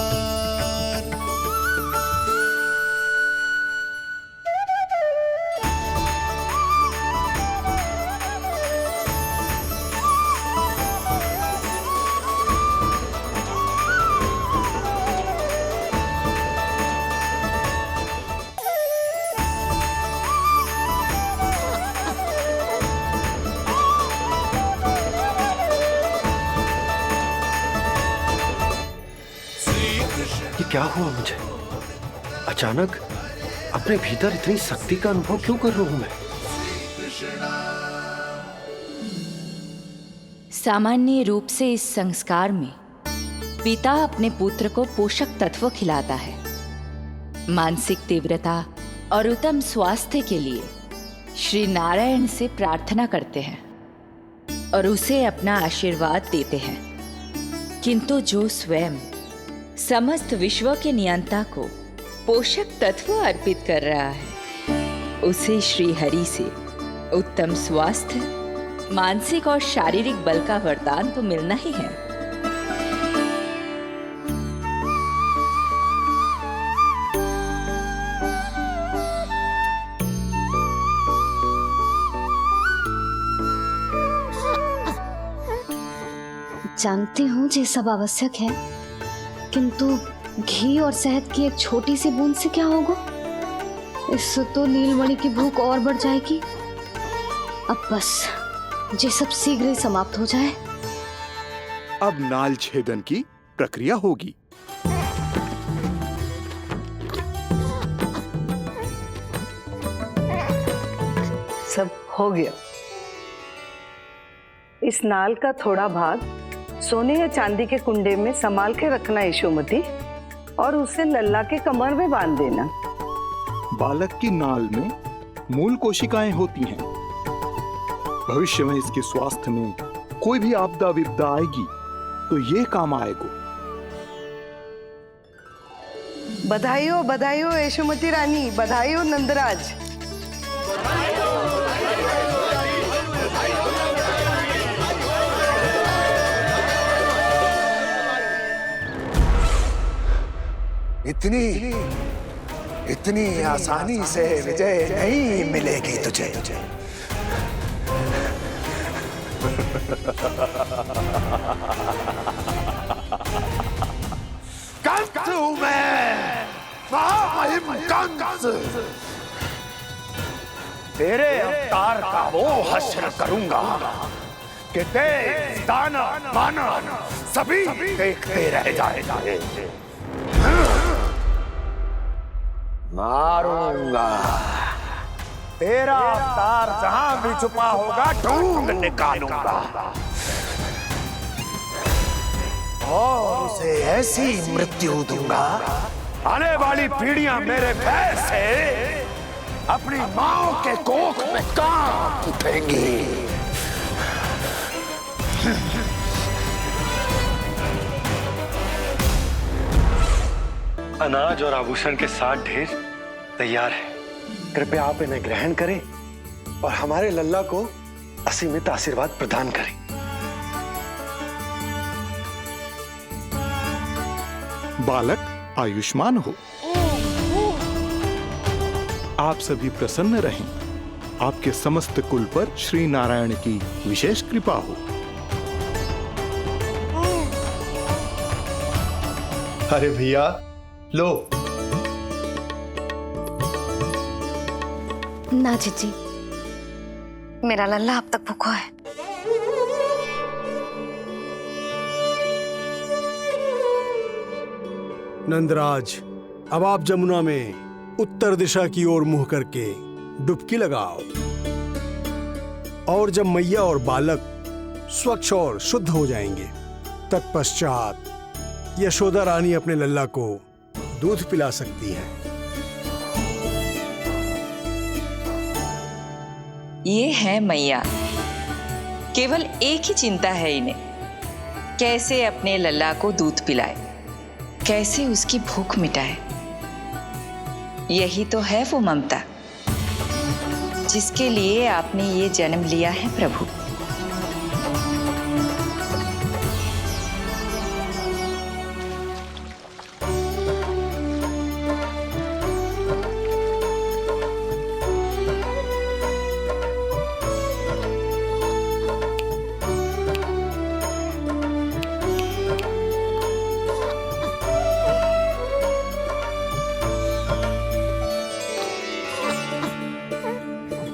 ये क्या हुआ मुझे? अचानक अपने भीतर इतनी शक्ति का अनुभव क्यों कर रहा हूं मैं? सामान्य रूप से इस संस्कार में पिता अपने पुत्र को पोषक तत्व खिलाता है। मानसिक तीव्रता और उत्तम स्वास्थ्य के लिए श्री नारायण से प्रार्थना करते हैं और उसे अपना आशीर्वाद देते हैं। किंतु जो स्वयं समस्त विश्व के नियंता को पोषक तत्व अर्पित कर रहा है, उसे श्री हरि से उत्तम स्वास्थ्य, मानसिक और शारीरिक बल का वरदान तो मिलना ही है। जानती हूँ ये सब आवश्यक है, किंतु घी और शहद की एक छोटी सी बूंद से क्या होगा? इससे तो नीलमणि की भूख और बढ़ जाएगी। अब बस ये सब शीघ्र ही समाप्त हो जाए। अब नाल छेदन की प्रक्रिया होगी। सब हो गया। इस नाल का थोड़ा भाग सोने या चांदी के कुंडे में संभाल के रखना यशोमती, और उसे लल्ला के कमर में बांध देना। बालक की नाल में मूल कोशिकाएं होती हैं। भविष्य में इसके स्वास्थ्य में कोई भी आपदा विपदा आएगी तो ये काम आएगा। बधाई हो यशोमती रानी, बधाई हो नंदराज। इतनी आसानी से विजय नहीं मिलेगी तुझे। कंस हूं मैं, महामहिम कंस। तेरे अवतार का वो हश्र करूंगा कि तेज, दानव, मानव सभी देखते रह जाएंगे। मारूंगा, तेरा अवतार जहां भी छुपा होगा ढूंढ निकालूंगा और उसे ऐसी मृत्यु दूंगा, आने वाली पीढ़ियां मेरे भय से अपनी मां के कोख में कांप उठेंगी। अनाज और आभूषण के 7 ढेर तैयार है। कृपया आप इन्हें ग्रहण करें और हमारे लल्ला को असीमित आशीर्वाद प्रदान करें। बालक आयुष्मान हो। आप सभी प्रसन्न रहें। आपके समस्त कुल पर श्री नारायण की विशेष कृपा हो। अरे भैया लो। ना जीजी, मेरा लल्ला अब तक भूखा है। नंदराज, अब आप जमुना में उत्तर दिशा की ओर मुंह करके डुबकी लगाओ, और जब मैया और बालक स्वच्छ और शुद्ध हो जाएंगे, तत्पश्चात यशोदा रानी अपने लल्ला को दूध पिला सकती है। ये है मैया, केवल एक ही चिंता है इन्हें, कैसे अपने लल्ला को दूध पिलाए, कैसे उसकी भूख मिटाए। यही तो है वो ममता जिसके लिए आपने ये जन्म लिया है प्रभु।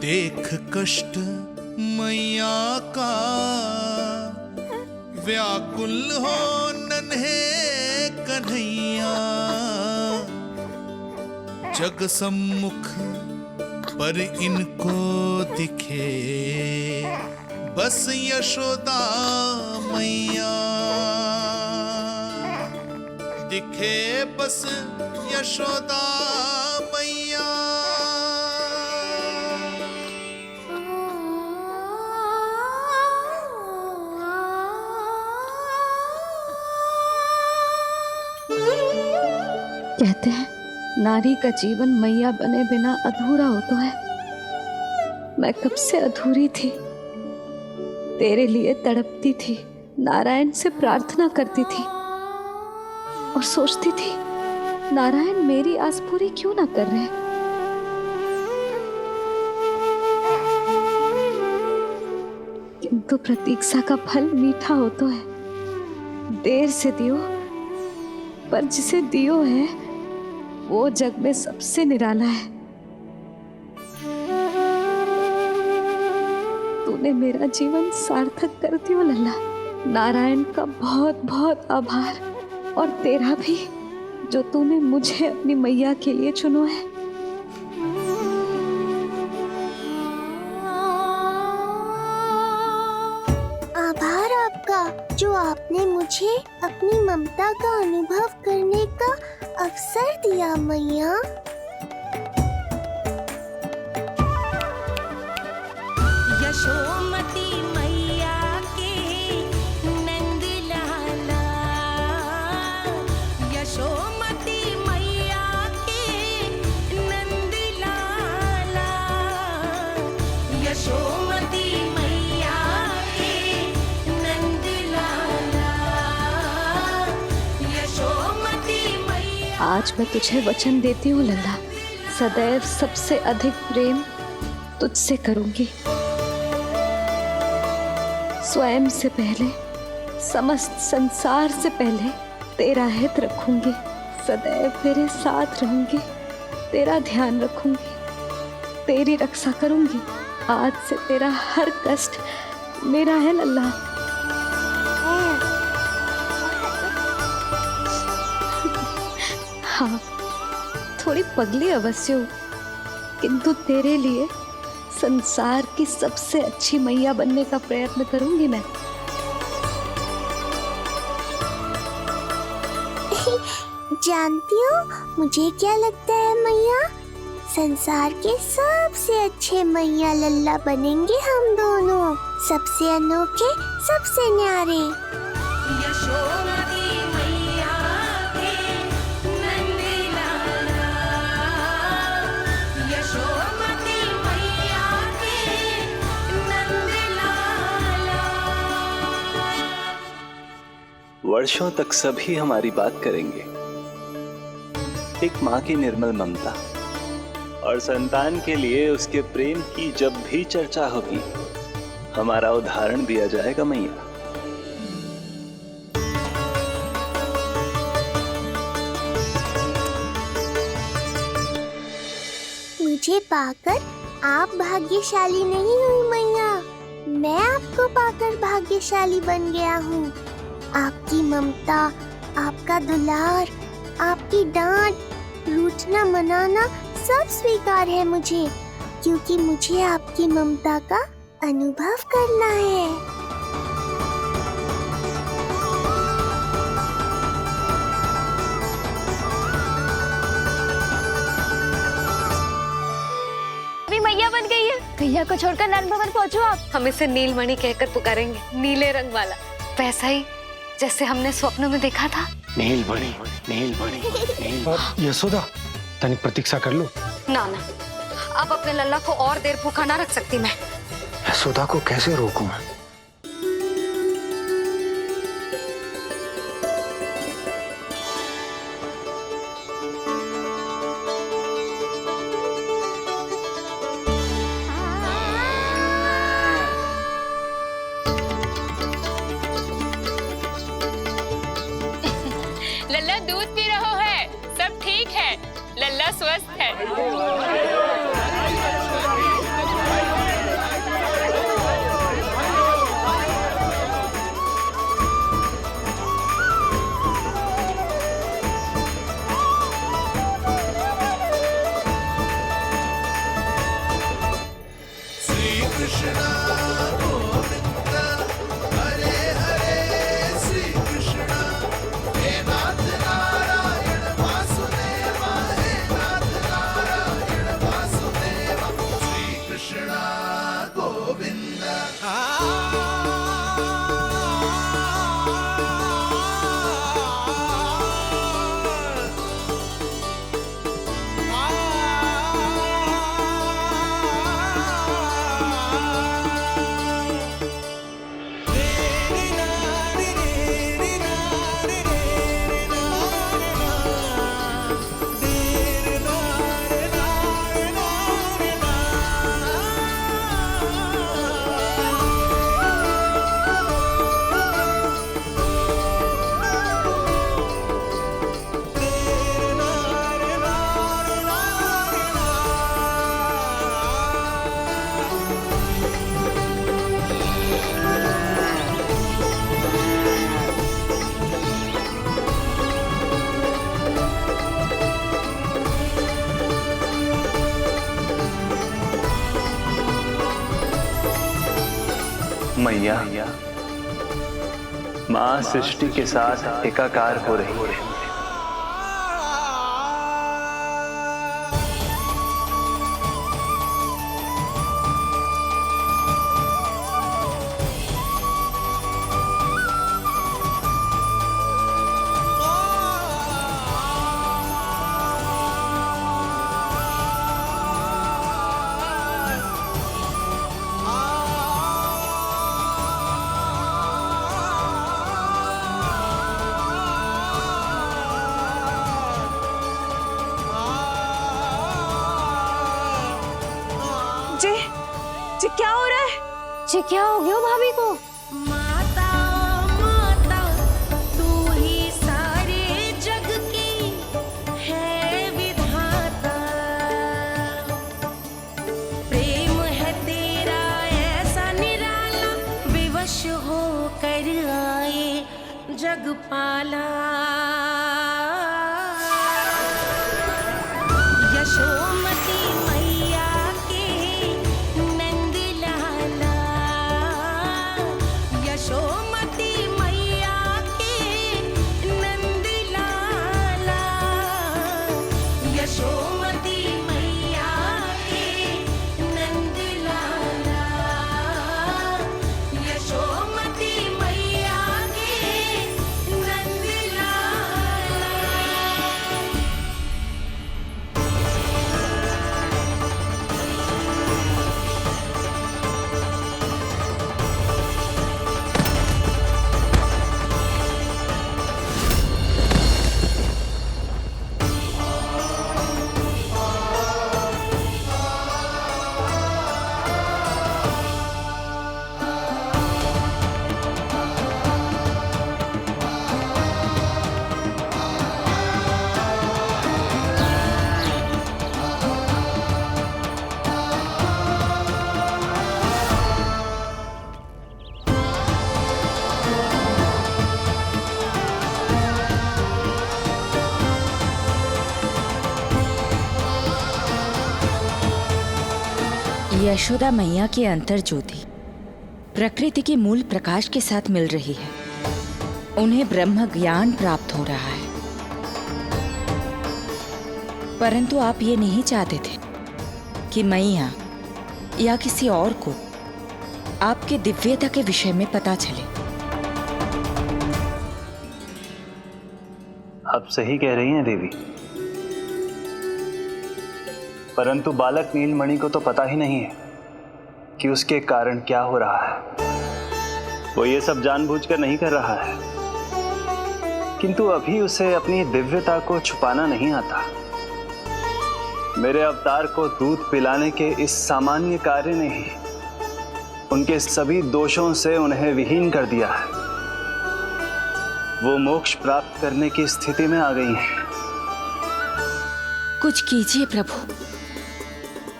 देख कष्ट मैया का व्याकुल हो नन्हे कन्हैया, जग सम्मुख पर इनको दिखे बस यशोदा मैया, दिखे बस यशोदा मैया। कहते हैं नारी का जीवन मैया बने बिना अधूरा होता है। मैं कब से अधूरी थी, तेरे लिए तड़पती थी, नारायण से प्रार्थना करती थी और सोचती थी नारायण मेरी आस पूरी क्यों ना कर रहे। किंतु प्रतीक्षा का फल मीठा होता है। देर से दियो पर जिसे दियो है वो जग में सबसे निराला है। तूने मेरा जीवन सार्थक कर दियो लल्ला। नारायण का बहुत बहुत आभार, और तेरा भी जो तूने मुझे अपनी मैया के लिए चुनो है। आभार आपका जो आपने मुझे अपनी ममता का अनुभव करने का अवसर दिया मैया। यशोमती मैया के नंद लाला, यशोमती मैया के नंद लाला, यशोमती मैया के नंद लाला, यशोमती मैया। आज मैं तुझे वचन देती हूँ लल्ला, सदैव सबसे अधिक प्रेम तुझसे करूंगी। स्वयं से पहले, समस्त संसार से पहले तेरा हित रखूंगी। सदैव तेरे साथ रहूंगी, तेरा ध्यान रखूंगी, तेरी रक्षा करूंगी। आज से तेरा हर कष्ट मेरा है लल्ला। हाँ, थोड़ी पगली अवश्य हूँ, किंतु तेरे लिए संसार की सबसे अच्छी मैया बनने का प्रयत्न करूंगी मैं। जानती हो मुझे क्या लगता है मैया, संसार के सबसे अच्छे मैया लल्ला बनेंगे हम दोनों, सबसे अनोखे, सबसे न्यारे। यशोमती मैया के नंद लाला, यशोमती मैया के नंद लाला। वर्षों तक सभी हमारी बात करेंगे। एक माँ की निर्मल ममता और संतान के लिए उसके प्रेम की जब भी चर्चा होगी, हमारा उदाहरण दिया जाएगा मैया। मुझे पाकर आप भाग्यशाली नहीं हुई मैया, मैं आपको पाकर भाग्यशाली बन गया हूँ। आपकी ममता, आपका दुलार, आपकी डांट, रूठना मनाना सब स्वीकार है मुझे, क्योंकि मुझे आपकी ममता का अनुभव करना है। अभी मैया बन गई है। भैया को छोड़कर नंद भवन पहुंचो आप। हम इसे नीलमणि कहकर पुकारेंगे, नीले रंग वाला, वैसा ही जैसे हमने स्वप्न में देखा था। नीलमणि, नीलमणि, नीलमणि। यशोदा, तनिक प्रतीक्षा कर लो। ना ना, अब अपने लल्ला को और देर भूखा ना रख सकती मैं। यशोदा को कैसे रोकूं? लल्ला दूध पी रहा है, सब ठीक है, लल्ला स्वस्थ है। श्री कृष्ण गोविंद हरे हरे श्री कृष्ण हे नाथ नारायण वासुदेव हे नाथ नारायण वासुदेव श्री कृष्ण गोविंद। मैया, माँ सृष्टि के साथ एकाकार हो रही है। जी क्या हो रहा है? जी क्या हो गया भाभी को? माता माता तू ही सारे जग की है विधाता, प्रेम है तेरा ऐसा निराला, विवश हो कर आए जग पाला। यशोमती मैया के नंद लाला, यशोमती मैया के नंद लाला, यशोमती मैया के नंद लाला, यशोमती मैया के नंद लाला। यशोदा मैया की अंतर ज्योति प्रकृति के मूल प्रकाश के साथ मिल रही है। उन्हें ब्रह्म ज्ञान प्राप्त हो रहा है, परंतु आप ये नहीं चाहते थे कि मैया या किसी और को आपके दिव्यता के विषय में पता चले। आप सही कह रही हैं देवी। परंतु बालक नीलमणि को तो पता ही नहीं है कि उसके कारण क्या हो रहा है। वो ये सब जानबूझकर नहीं कर रहा है, किंतु अभी उसे अपनी दिव्यता को छुपाना नहीं आता। मेरे अवतार को दूध पिलाने के इस सामान्य कार्य ने ही उनके सभी दोषों से उन्हें विहीन कर दिया है। वो मोक्ष प्राप्त करने की स्थिति में आ गई हैं। कुछ कीजिए प्रभु,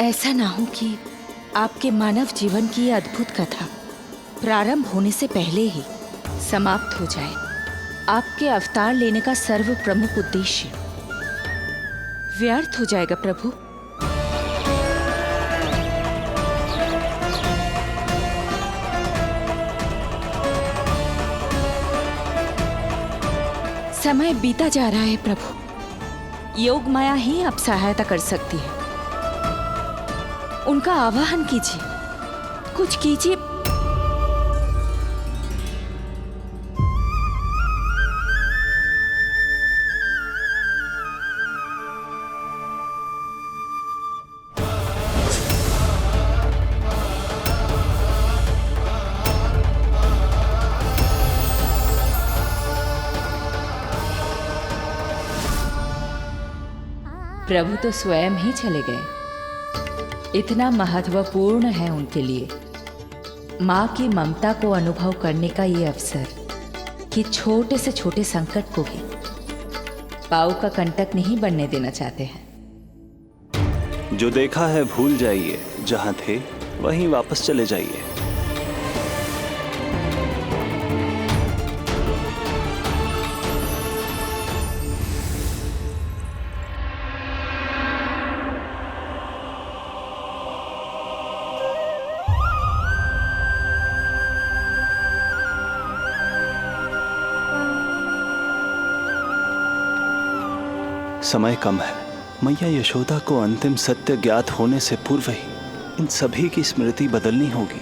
ऐसा ना हो कि आपके मानव जीवन की यह अद्भुत कथा प्रारंभ होने से पहले ही समाप्त हो जाए। आपके अवतार लेने का सर्व प्रमुख उद्देश्य व्यर्थ हो जाएगा प्रभु। समय बीता जा रहा है प्रभु, योग माया ही अब सहायता कर सकती है। उनका आवाहन कीजिए, कुछ कीजिए। प्रभु तो स्वयं ही चले गए। इतना महत्वपूर्ण है उनके लिए माँ की ममता को अनुभव करने का ये अवसर कि छोटे से छोटे संकट को भी पाँव का कंटक नहीं बनने देना चाहते हैं। जो देखा है भूल जाइए, जहां थे वहीं वापस चले जाइए। समय कम है। मैया यशोदा को अंतिम सत्य ज्ञात होने से पूर्व ही इन सभी की स्मृति बदलनी होगी।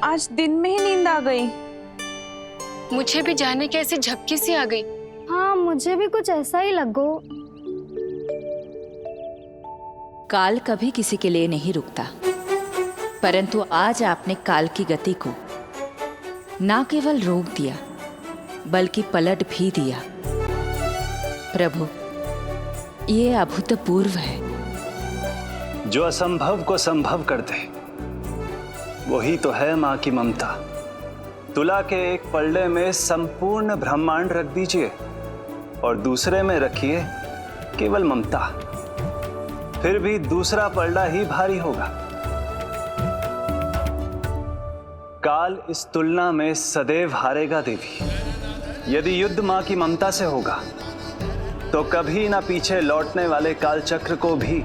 आज दिन में ही नींद आ गई। मुझे भी जाने की ऐसी झपकी सी आ गई। हाँ, मुझे भी कुछ ऐसा ही लगो। काल कभी किसी के लिए नहीं रुकता, परंतु आज आपने काल की गति को ना केवल रोक दिया बल्कि पलट भी दिया। प्रभु, ये अभूतपूर्व है। जो असंभव को संभव कर दे वही तो है माँ की ममता। तुला के एक पल्ले में संपूर्ण ब्रह्मांड रख दीजिए और दूसरे में रखिए केवल ममता, फिर भी दूसरा पल्ला ही भारी होगा। काल इस तुलना में सदैव हारेगा देवी। यदि युद्ध माँ की ममता से होगा तो कभी ना पीछे लौटने वाले कालचक्र को भी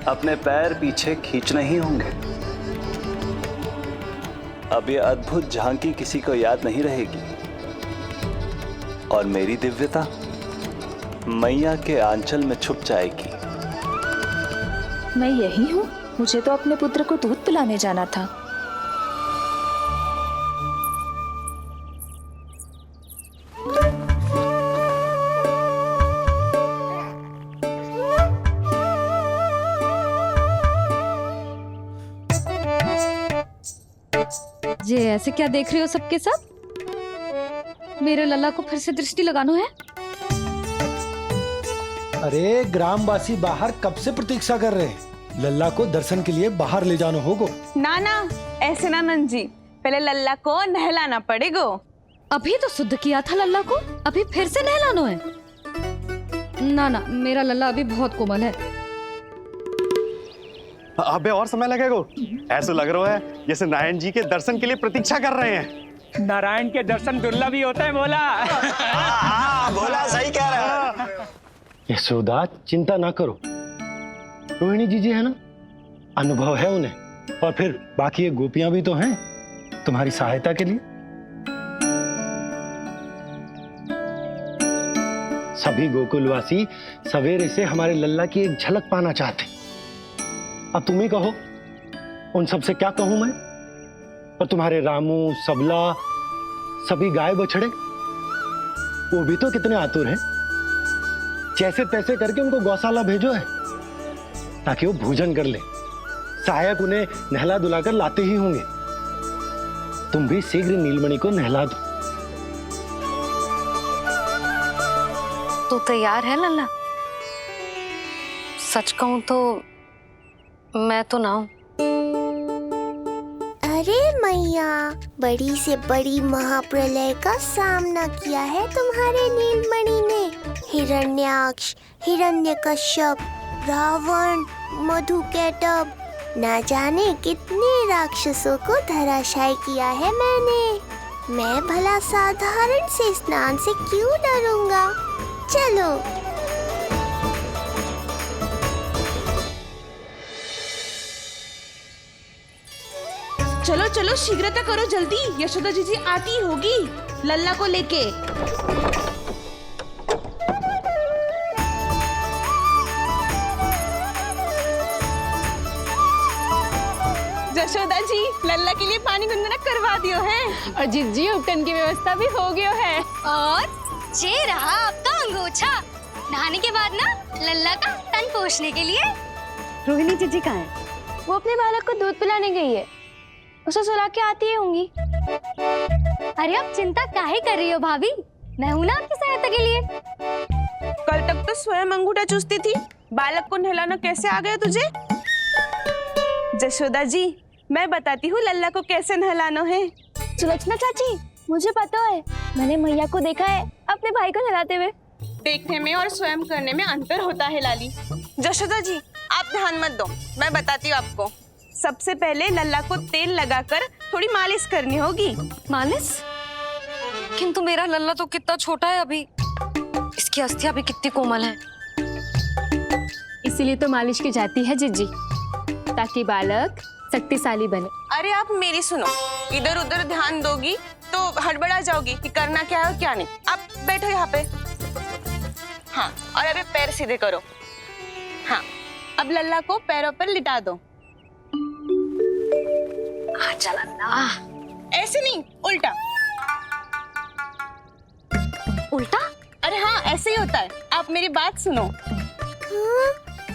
अपने पैर पीछे खींचने ही होंगे। अब ये अद्भुत झांकी किसी को याद नहीं रहेगी और मेरी दिव्यता मैया के आंचल में छुप जाएगी। मैं यही हूँ। मुझे तो अपने पुत्र को दूध पिलाने जाना था। ये ऐसे क्या देख रहे हो सबके सब? मेरे लल्ला को फिर से दृष्टि लगानो है? अरे ग्रामवासी बाहर कब से प्रतीक्षा कर रहे हैं। लल्ला को दर्शन के लिए बाहर ले जाना होगा। ना ना, ऐसे ना नंद जी, पहले लल्ला को नहलाना पड़ेगा। अभी तो शुद्ध किया था लल्ला को, अभी फिर से नहलाना है? ना ना, मेरा लल्ला अभी बहुत कोमल है। अबे और समय लगेगा। ऐसा लग रहा है जैसे नारायण जी के दर्शन के लिए प्रतीक्षा कर रहे हैं। नारायण के दर्शन दुर्लभ ही होता है बोला। बोला, सही कह रहा है। यशोदा चिंता ना करो, रोहिणी जी है ना, अनुभव है उन्हें, और फिर बाकी ये गोपियां भी तो हैं तुम्हारी सहायता के लिए। सभी गोकुलवासी सवेरे से हमारे लल्ला की एक झलक पाना चाहते। अब तुम ही कहो, उन सबसे क्या कहूं मैं? और तुम्हारे रामू, सबला, सभी गाय बछड़े, वो भी तो कितने आतुर हैं। जैसे तैसे करके उनको गौशाला भेजो है ताकि वो भोजन कर ले। सहायक उन्हें नहला धुलाकर लाते ही होंगे। तुम भी शीघ्र नीलमणि को नहला दो। तू तैयार है लल्ला? सच कहूं तो मैं तो ना हूं। अरे मैया, बड़ी से बड़ी महाप्रलय का सामना किया है तुम्हारे नीलमणि ने। हिरण्याक्ष, हिरण्यकश्यप, रावण, मधुकैटभ, ना जाने कितने राक्षसों को धराशायी किया है मैंने। मैं भला साधारण से स्नान से क्यों डरूंगा? चलो। चलो चलो, शीघ्रता करो जल्दी, यशोदा जी आती होगी लल्ला को लेके। यशोदा जी, लल्ला के लिए पानी गुनगुना करवा दियो है। और जिज्जी उपटन की व्यवस्था भी हो गयो है। और ये रहा आपका अंगोछा, नहाने के बाद ना लल्ला का तन पोंछने के लिए। रोहिणी जीजी कहाँ है? वो अपने बालक को दूध पिलाने गई है, उसे सुला के आती ही होंगी। अरे आप चिंता काहे कर रही हो भाभी, मैं हूं ना आपकी सहायता के लिए। कल तक तो स्वयं अंगूठा चूसती थी, बालक को नहलाना कैसे आ गया तुझे? यशोदा जी, मैं बताती हूँ लल्ला को कैसे नहलाना है। सुलक्षणा चाची, मुझे पता है, मैंने मैया को देखा है अपने भाई को नहलाते हुए। देखने में और स्वयं करने में अंतर होता है लाली। यशोदा जी, आप ध्यान मत दो, मैं बताती हूँ आपको। सबसे पहले लल्ला को तेल लगाकर थोड़ी मालिश करनी होगी। मालिश? किंतु मेरा लल्ला तो कितना छोटा है अभी, इसकी अस्थियां भी कितनी कोमल है। इसीलिए तो मालिश की जाती है जिज्जी, ताकि बालक शक्तिशाली बने। अरे आप मेरी सुनो, इधर उधर ध्यान दोगी तो हड़बड़ा जाओगी कि करना क्या है और क्या नहीं। आप बैठो यहाँ पे। हाँ, और अभी पैर सीधे करो। हाँ, अब लल्ला को पैरों पर लिटा दो। ऐसे नहीं, उल्टा। उल्टा? अरे हाँ, ऐसे ही होता है। आप मेरी बात सुनो। हाँ,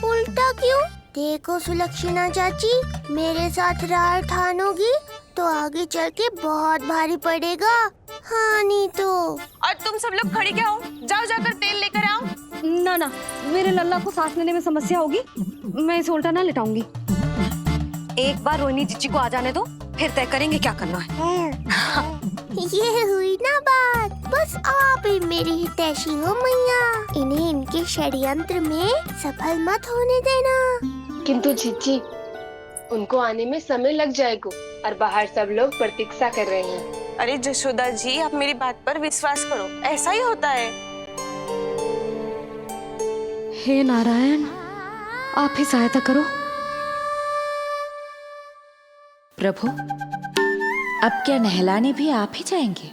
उल्टा क्यों? देखो सुलक्षणा चाची, मेरे साथ राह ठानोगी तो आगे चल के बहुत भारी पड़ेगा। हाँ नहीं तो। और तुम सब लोग खड़े क्या हो? जाओ जाकर तेल लेकर आओ। ना ना, मेरे लल्ला को सांस लेने में समस्या होगी, मैं इसे उल्टा ना लिटाऊंगी। एक बार रोहिणी जीजी को आ जाने दो, फिर तय करेंगे क्या करना है। ये हुई ना बात। बस आप ही मेरी हितैषी हो मैया, इन्हें इनके षड्यंत्र में सफल मत होने देना। किंतु जीजी, उनको आने में समय लग जाएगा और बाहर सब लोग प्रतीक्षा कर रहे हैं। अरे यशोदा जी, आप मेरी बात पर विश्वास करो, ऐसा ही होता है। हे नारायण, आप ही सहायता करो। प्रभु, अब क्या नहलाने भी आप ही जाएंगे?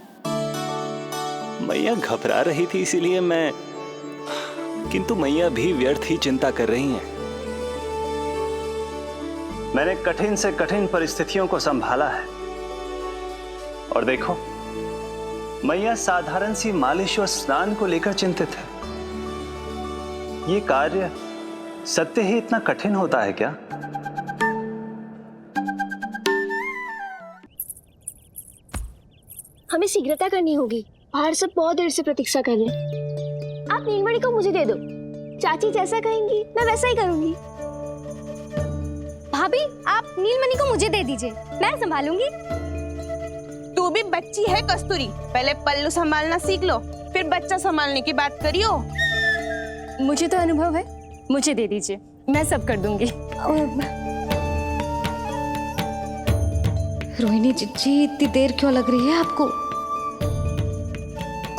मैया घबरा रही थी इसीलिए मैं, किंतु मैया भी व्यर्थ ही चिंता कर रही हैं। मैंने कठिन से कठिन परिस्थितियों को संभाला है और देखो, मैया साधारण सी मालिश और स्नान को लेकर चिंतित है। ये कार्य सत्य ही इतना कठिन होता है क्या? हमें शीघ्रता करनी होगी, बाहर सब बहुत देर से प्रतीक्षा कर रहे हैं। आप नीलमणि को मुझे दे दो, चाची जैसा कहेंगी मैं वैसा ही करूंगी। भाभी, आप नीलमणि को मुझे दे दीजिए, मैं संभालूंगी। तू भी बच्ची है कस्तूरी, पहले पल्लू संभालना सीख लो, फिर बच्चा संभालने की बात करियो। मुझे तो अनुभव है, मुझे दे दीजिए, मैं सब कर दूंगी। रोहिणी जी, इतनी देर क्यों लग रही है आपको?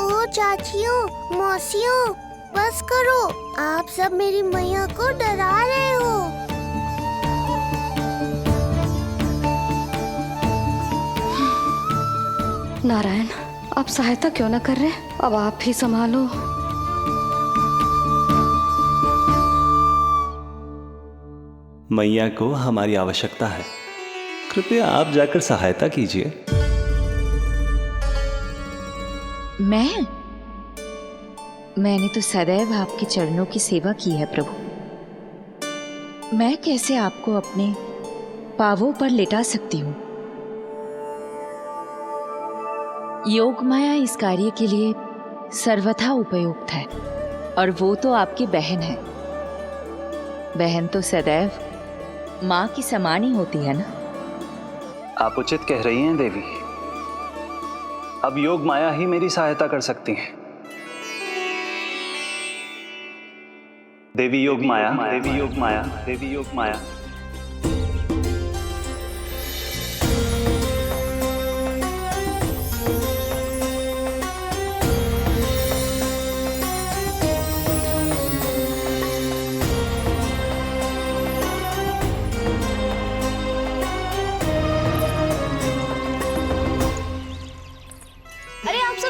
ओ चाचियों, मौसियों, बस करो, आप सब मेरी मैया को डरा रहे हो। नारायण, आप सहायता क्यों ना कर रहे? अब आप ही संभालो। मैया को हमारी आवश्यकता है, कृपया आप जाकर सहायता कीजिए। मैंने तो सदैव आपके चरणों की सेवा की है प्रभु। मैं कैसे आपको अपने पांवों पर लेटा सकती हूँ? योग माया इस कार्य के लिए सर्वथा उपयुक्त है, और वो तो आपकी बहन है। बहन तो सदैव माँ की समान ही होती है ना। आप उचित कह रही हैं देवी, अब योग माया ही मेरी सहायता कर सकती हैं। देवी योग माया, देवी योग माया, देवी योग माया।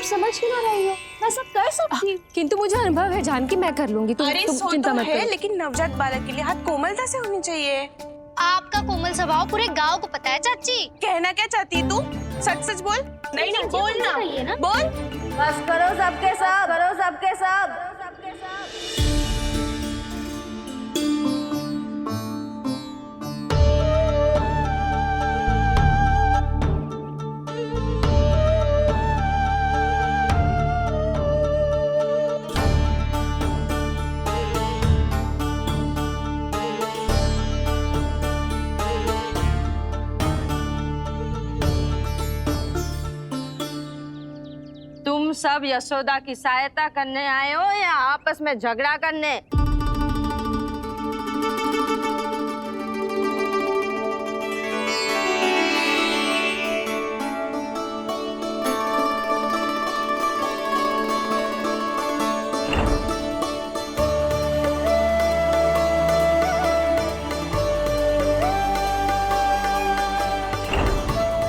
समझ क्यों ना रही हो? मैं सब कर सकती हूँ, किंतु मुझे अनुभव है जानकी, मैं कर लूंगी। तुम चिंता मत करो। लेकिन नवजात बालक के लिए हाथ कोमलता से होनी चाहिए। आपका कोमल स्वभाव पूरे गांव को पता है चाची। कहना क्या चाहती है तू? सच सच बोल। नहीं बोल ना, बोल। बस करो सबके सब, करो सबके सब। सब यशोदा की सहायता करने आए हो या आपस में झगड़ा करने?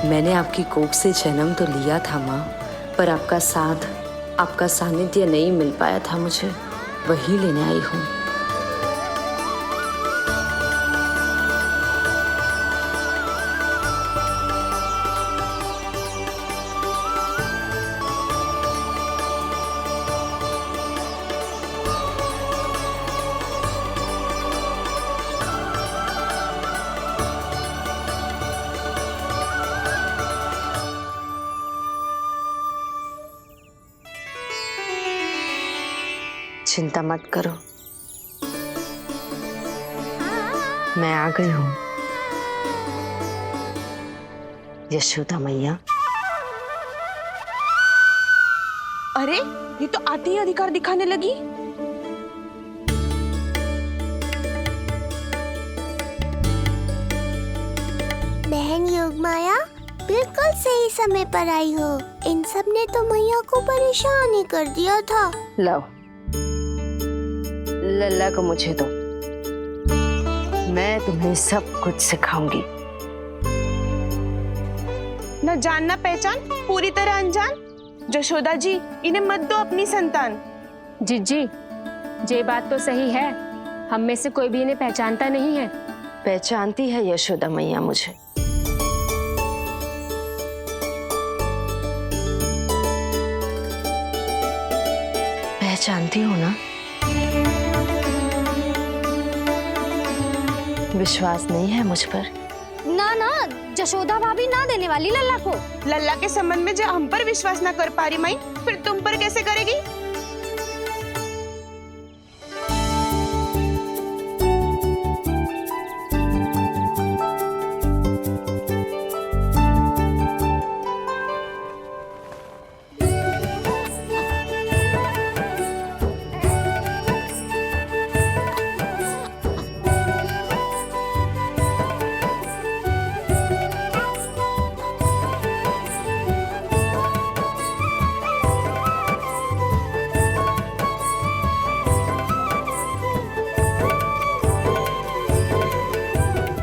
मैंने आपकी कोख से जन्म तो लिया था माँ, पर आपका साथ, आपका सानिध्य नहीं मिल पाया था मुझे, वही लेने आई हूँ। चिंता मत करो, मैं आ गई हूँ। यशोदा मैया। अरे ये तो आते ही अधिकार दिखाने लगी। बहन योगमाया, बिल्कुल सही समय पर आई हो। इन सब ने तो मैया को परेशान ही कर दिया था। लाओ लल्ला को मुझे दो, मैं तुम्हें सब कुछ सिखाऊंगी। न जानना पहचान, पूरी तरह अनजान। जशोदा जी, इन्हें मत दो अपनी संतान। जीजी, ये बात तो सही है, हम में से कोई भी इन्हें पहचानता नहीं है। पहचानती है यशोदा मैया मुझे। पहचानती हो ना? विश्वास नहीं है मुझ पर? ना ना, जशोदा भाभी ना देने वाली लल्ला को। लल्ला के संबंध में जो हम पर विश्वास न कर पा रही माई, फिर तुम पर कैसे करेगी?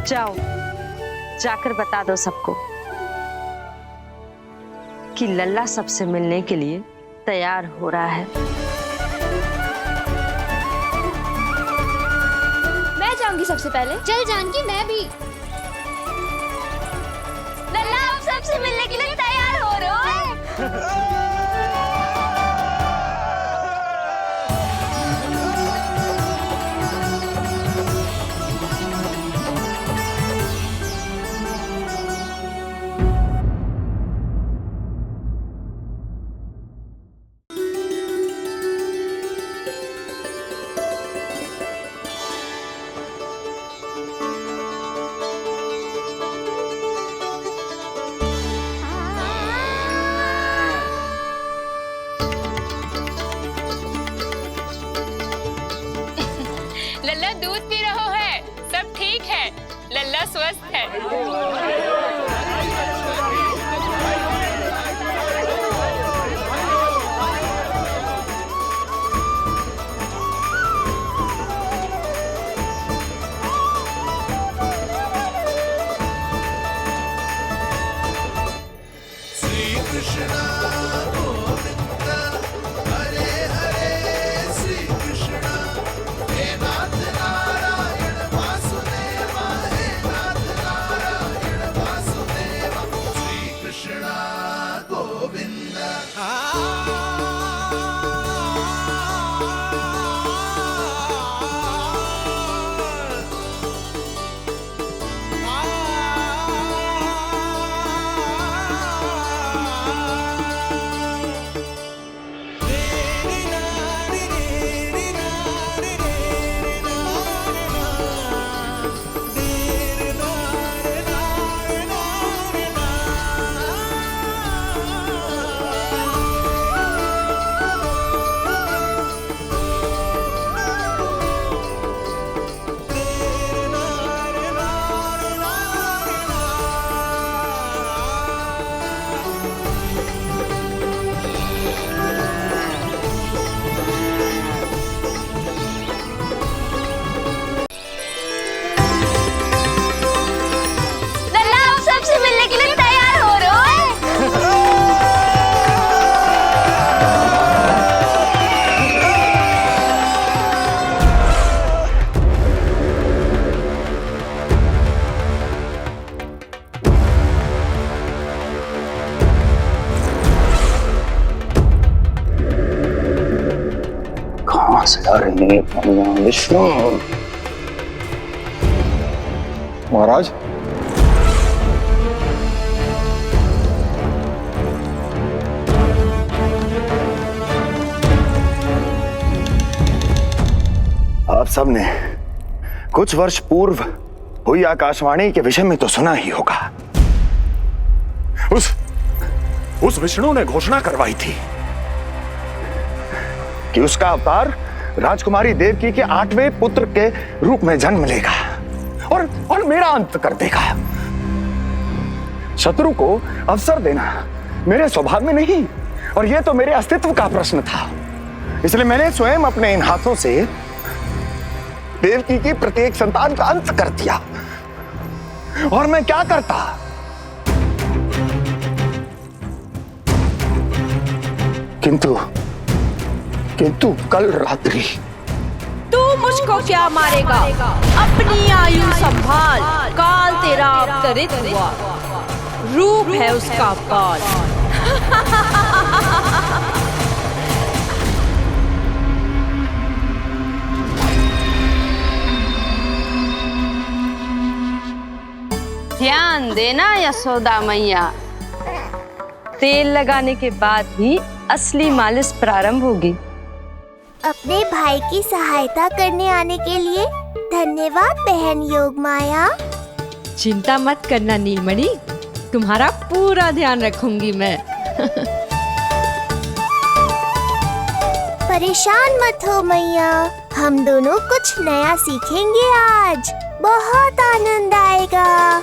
जाओ, जाकर बता दो सबको कि लल्ला सबसे मिलने के लिए तैयार हो रहा है। मैं जाऊंगी सबसे पहले। चल जानकी, मैं भी। लल्ला आप सबसे मिलने के लिए तैयार हो रहे हो? लल्ला दूध पी रहा है, सब ठीक है, लल्ला स्वस्थ है। श्री कृष्ण गोविंद हरे हरे, श्री कृष्ण हे नाथ नारायण वासुदेव, हे नाथ नारायण वासुदेव, श्री कृष्ण गोविंद। लल्ला आप सबसे मिलने के लिए तैयार हो रहे हो? कहाँ से आ रही है पानियां विष्णु? महाराज, आप सबने कुछ वर्ष पूर्व हुई आकाशवाणी के विषय में तो सुना ही होगा। उस विष्णु ने घोषणा करवाई थी कि उसका अवतार राजकुमारी देवकी के 8वें पुत्र के रूप में जन्म लेगा और मेरा अंत कर देगा। शत्रु को अवसर देना मेरे स्वभाव में नहीं, और यह तो मेरे अस्तित्व का प्रश्न था। इसलिए मैंने स्वयं अपने इन हाथों से देवकी की प्रत्येक संतान का अंत कर दिया। और मैं क्या करता? किंतु कल रात्रि तू मुझको क्या मारेगा? अपनी आयु संभाल, काल तेरा अवतरित हुआ, रूप है उसका काल। ध्यान देना यशोदा मैया, तेल लगाने के बाद ही असली मालिश प्रारंभ होगी। अपने भाई की सहायता करने आने के लिए धन्यवाद बहन योगमाया। चिंता मत करना नीलमणि, तुम्हारा पूरा ध्यान रखूंगी मैं। परेशान मत हो मैया, हम दोनों कुछ नया सीखेंगे आज, बहुत आनंद आएगा।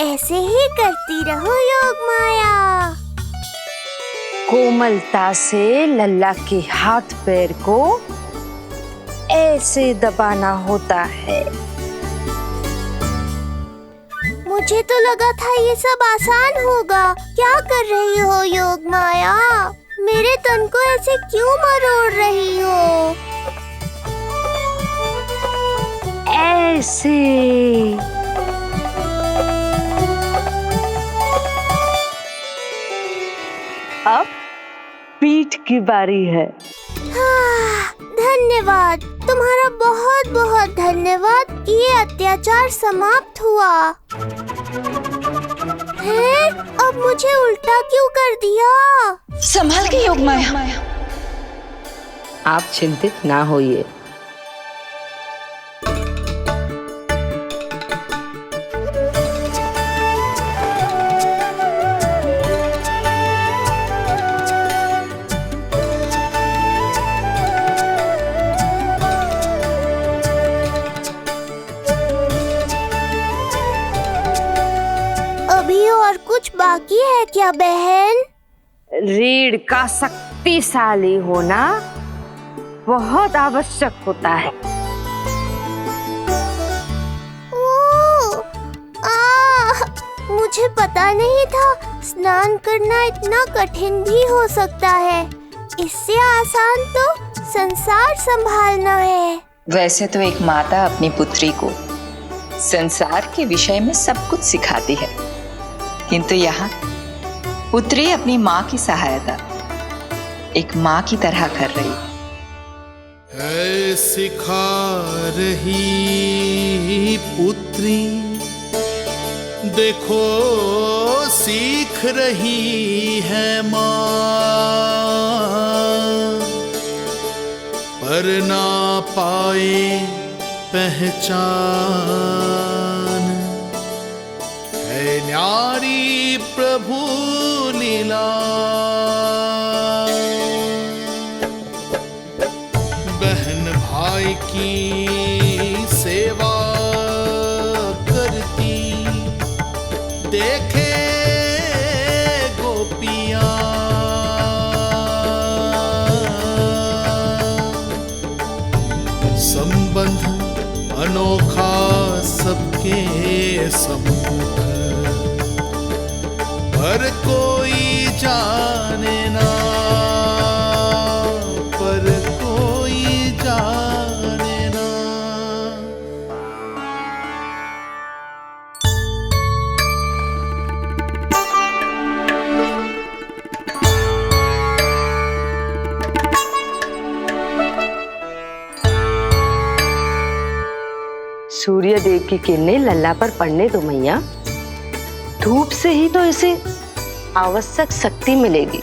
ऐसे ही करती रहो योगमाया। कोमलता से लल्ला के हाथ पैर को ऐसे दबाना होता है। मुझे तो लगा था ये सब आसान होगा। क्या कर रही हो योगमाया? मेरे तन को ऐसे क्यों मरोड़ रही हो? ऐसे अब पीठ की बारी है। हाँ, धन्यवाद, तुम्हारा बहुत बहुत धन्यवाद। ये अत्याचार समाप्त हुआ है। अब मुझे उल्टा क्यों कर दिया? संभाल के योगमाया। आप चिंतित ना होइए। और कुछ बाकी है क्या बहन? रीढ़ का शक्तिशाली होना बहुत आवश्यक होता है। मुझे पता नहीं था स्नान करना इतना कठिन भी हो सकता है। इससे आसान तो संसार संभालना है। वैसे तो एक माता अपनी पुत्री को संसार के विषय में सब कुछ सिखाती है, किंतु यहाँ पुत्री अपनी माँ की सहायता एक माँ की तरह कर रही है। सिखा रही पुत्री, देखो सीख रही है माँ, पर ना पाए पहचान है न्यारी प्रभु लीला। बहन भाई की सेवा करती देखे गोपियां, संबंध अनोखा सबके सम्मुख, पर कोई जाने ना, पर कोई जाने ना। सूर्य देव की किरणें लल्ला पर पड़ने दो मैया। धूप से ही तो इसे आवश्यक शक्ति मिलेगी,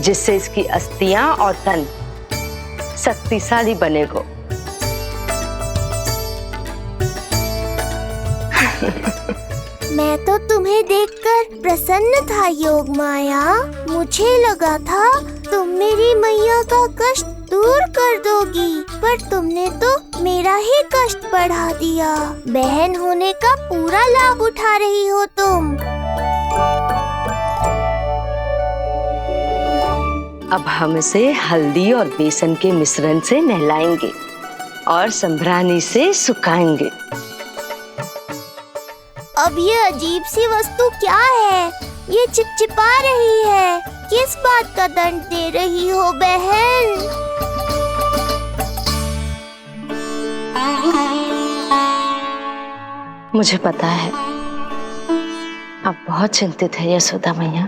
जिससे इसकी अस्थियां और तन शक्तिशाली बनेगा। मैं तो तुम्हें देखकर प्रसन्न था योगमाया। मुझे लगा था तुम मेरी मैया का कष्ट दूर कर दोगी, पर तुमने तो मेरा ही कष्ट बढ़ा दिया। बहन होने का पूरा लाभ उठा रही हो तुम। अब हम इसे हल्दी और बेसन के मिश्रण से नहलाएंगे और संभरानी से सुखाएंगे। अब ये अजीब सी वस्तु क्या है? ये चिपचिपा रही है। किस बात का दंड दे रही हो बहन? मुझे पता है आप बहुत चिंतित है यशोदा मैया,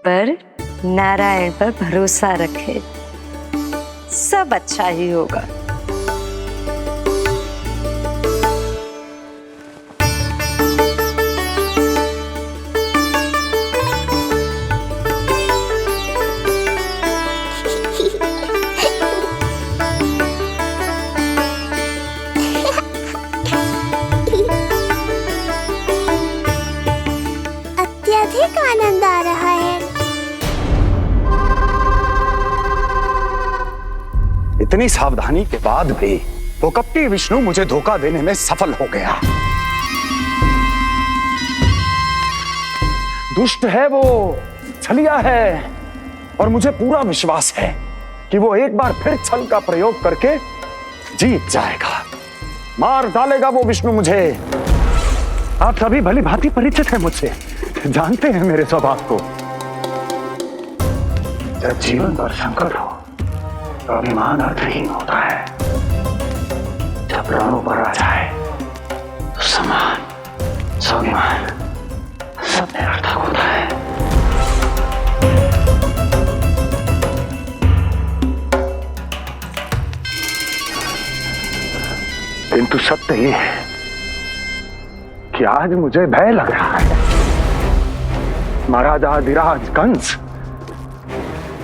पर नारायण पर भरोसा रखे, सब अच्छा ही होगा। अत्यधिक आनंद आ रहा है। इतनी सावधानी के बाद भी वो कपटी विष्णु मुझे धोखा देने में सफल हो गया। दुष्ट है वो, छलिया है, और मुझे पूरा विश्वास है कि वो एक बार फिर छल का प्रयोग करके जीत जाएगा, मार डालेगा वो विष्णु मुझे। आप सभी भली भांति परिचित है मुझसे, जानते हैं मेरे स्वभाव को। जब जीवन पर संकट हो तो अभिमान अर्थहीन होता है, जब प्राणों पर आ जाए तो समान स्वाभिमान सब निरर्थक होता है। किंतु सत्य ये है कि आज मुझे भय लग रहा है। महाराजाधिराज कंस,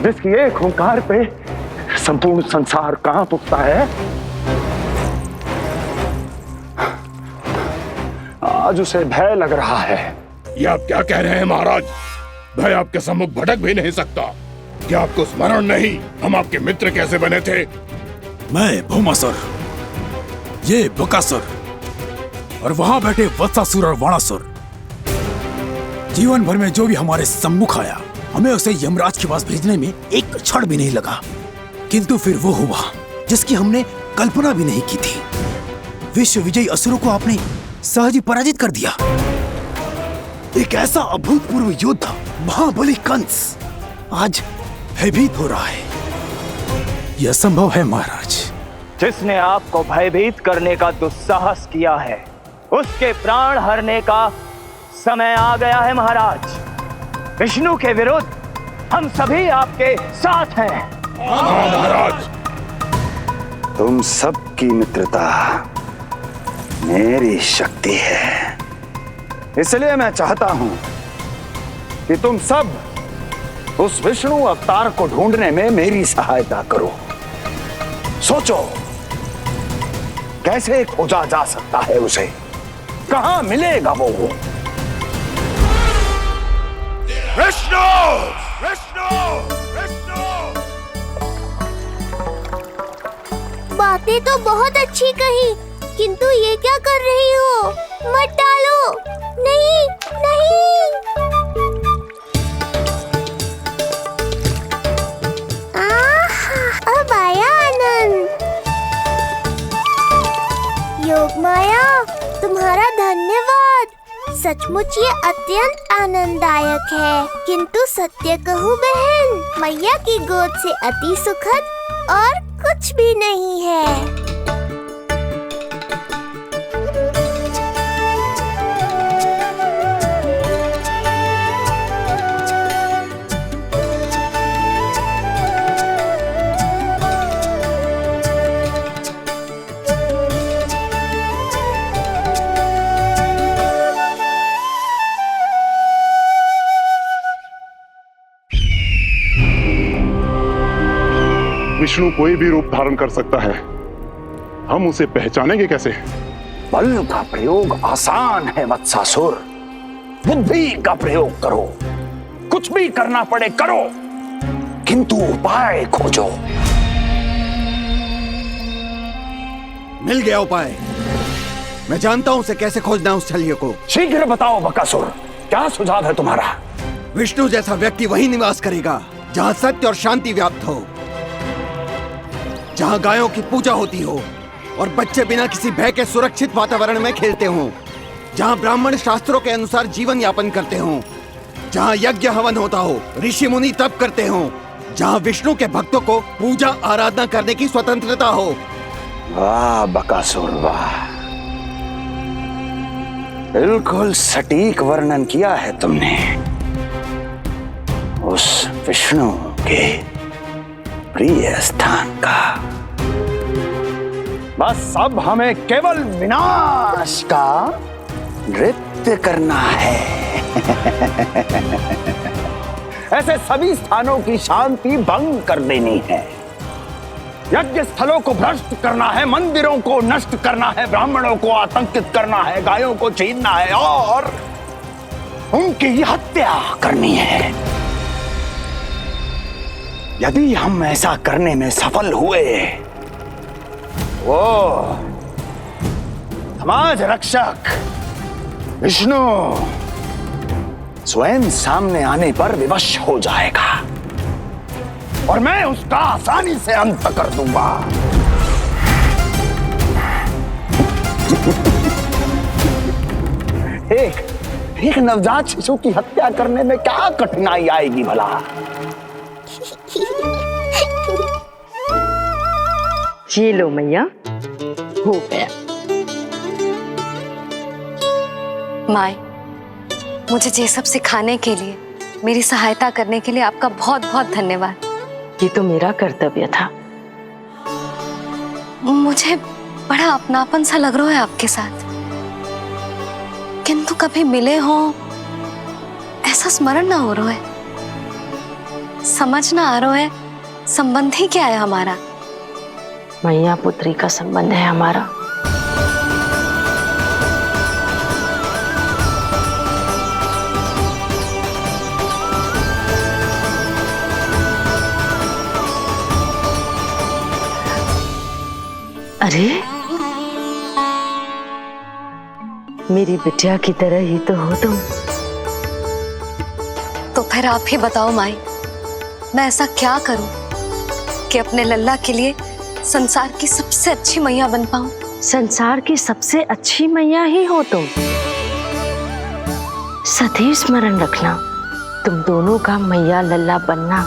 जिसकी एक हुंकार पे संपूर्ण संसार कांप उठता है, आज उसे भय लग रहा है। ये आप क्या कह रहे हैं महाराज? भय आपके सम्मुख भटक भी नहीं सकता। क्या आपको स्मरण नहीं हम आपके मित्र कैसे बने थे? मैं भौमासुर, ये बकासुर, और वहां बैठे वत्सासुर और वाणासुर। जीवन भर में जो भी हमारे सम्मुख आया, हमें उसे यमराज के पास भेजने में एक क्षण भी नहीं लगा। किंतु फिर वो हुआ जिसकी हमने कल्पना भी नहीं की थी। विश्व विजयी असुरों को आपने सहज ही पराजित कर दिया। एक ऐसा अभूतपूर्व योद्धा महाबली कंस आज भयभीत हो रहा है। यह संभव है महाराज। जिसने आपको भयभीत करने का दुस्साहस किया है, उसके प्राण हरने का समय आ गया है महाराज। विष्णु के विरुद्ध हम सभी आपके साथ हैं। महाराज, तुम सबकी मित्रता मेरी शक्ति है, इसलिए मैं चाहता हूं कि तुम सब उस विष्णु अवतार को ढूंढने में मेरी सहायता करो। सोचो कैसे खोजा जा सकता है उसे, कहां मिलेगा वो? विष्णु! विष्णु! विष्णु! बातें तो बहुत अच्छी कही, किंतु ये क्या कर रही हो? मत डालो। नहीं, नहीं। अब आया आनंद। योग माया, तुम्हारा धन्यवाद। सचमुच ये अत्यंत आनंददायक है। किंतु सत्य कहूँ बहन, मैया की गोद से अति सुखद और कुछ भी नहीं है। विष्णु कोई भी रूप धारण कर सकता है, हम उसे पहचानेंगे कैसे? बल का प्रयोग आसान है वत्सासुर, बुद्धि का प्रयोग करो। कुछ भी करना पड़े करो, किंतु उपाय खोजो। मिल गया उपाय। मैं जानता हूं उसे कैसे खोजना है, उस छलिए को। शीघ्र बताओ बकासुर, क्या सुझाव है तुम्हारा? विष्णु जैसा व्यक्ति वहीं निवास करेगा जहां सत्य और शांति व्याप्त हो, जहां गायों की पूजा होती हो और बच्चे बिना किसी भय के सुरक्षित वातावरण में खेलते हों, जहां ब्राह्मण शास्त्रों के अनुसार जीवन यापन करते हों, जहां यज्ञ हवन होता हो, ऋषि मुनि तप करते हों, जहां विष्णु के भक्तों को पूजा आराधना करने की स्वतंत्रता हो। वाह बकासुर वाह, बिल्कुल सटीक वर्णन किया है तुमने उस विष्णु के प्रिय स्थान का। बस अब हमें केवल विनाश का नृत्य करना है। ऐसे सभी स्थानों की शांति भंग कर देनी है, यज्ञ स्थलों को भ्रष्ट करना है, मंदिरों को नष्ट करना है, ब्राह्मणों को आतंकित करना है, गायों को छीनना है और उनकी हत्या करनी है। यदि हम ऐसा करने में सफल हुए, वो समाज रक्षक विष्णु स्वयं सामने आने पर विवश हो जाएगा और मैं उसका आसानी से अंत कर दूंगा। एक नवजात शिशु की हत्या करने में क्या कठिनाई आएगी भला? ये लो मैया, हो गया। माए, मुझे ये सब सिखाने के लिए, मेरी सहायता करने के लिए आपका बहुत बहुत धन्यवाद। ये तो मेरा कर्तव्य था। मुझे बड़ा अपनापन सा लग रहा है आपके साथ, किंतु कभी मिले हो ऐसा स्मरण ना हो रहा है, समझ ना आ रहा है संबंध ही क्या है हमारा। मैया पुत्री का संबंध है हमारा। अरे मेरी बिटिया की तरह ही तो हो तुम। तो फिर आप ही बताओ माई, मैं ऐसा क्या करूं कि अपने लल्ला के लिए संसार की सबसे अच्छी मैया बन पाऊं? संसार की सबसे अच्छी मैया ही हो तुम। सदैव स्मरण रखना, तुम दोनों का मैया लल्ला बनना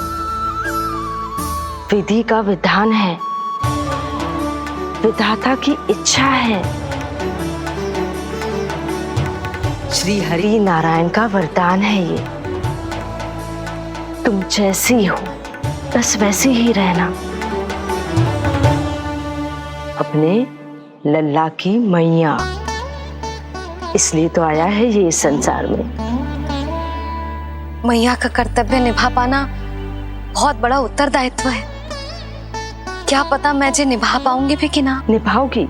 विधि का विधान है, विधाता की इच्छा है, श्री हरि नारायण का वरदान है। ये तुम जैसी हो बस वैसी ही रहना, अपने लल्ला की मैया। इसलिए तो आया है ये इस संसार में। मैया का कर्तव्य निभा पाना बहुत बड़ा उत्तरदायित्व है। क्या पता मैं जे निभा पाऊंगी भी कि ना। निभाओगी,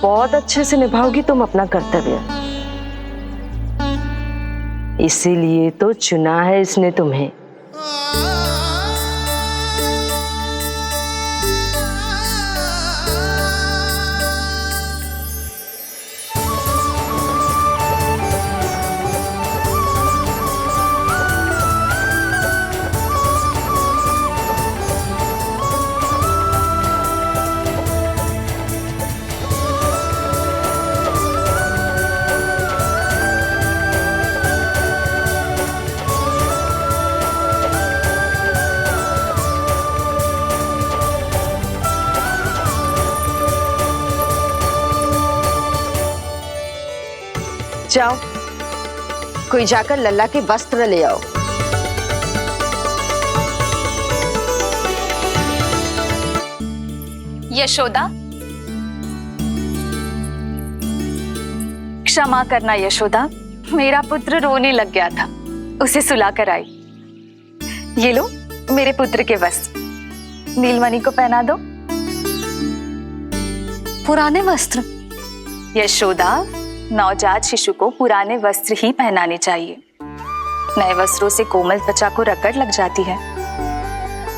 बहुत अच्छे से निभाओगी तुम अपना कर्तव्य। इसीलिए तो चुना है इसने तुम्हें। जाओ, कोई जाकर लल्ला के वस्त्र ले आओ। यशोदा, क्षमा करना यशोदा, मेरा पुत्र रोने लग गया था, उसे सुलाकर आई। ये लो मेरे पुत्र के वस्त्र, नीलमणि को पहना दो। पुराने वस्त्र? यशोदा, नवजात शिशु को पुराने वस्त्र ही पहनाने चाहिए। नए वस्त्रों से कोमल त्वचा को रगड़ लग जाती है।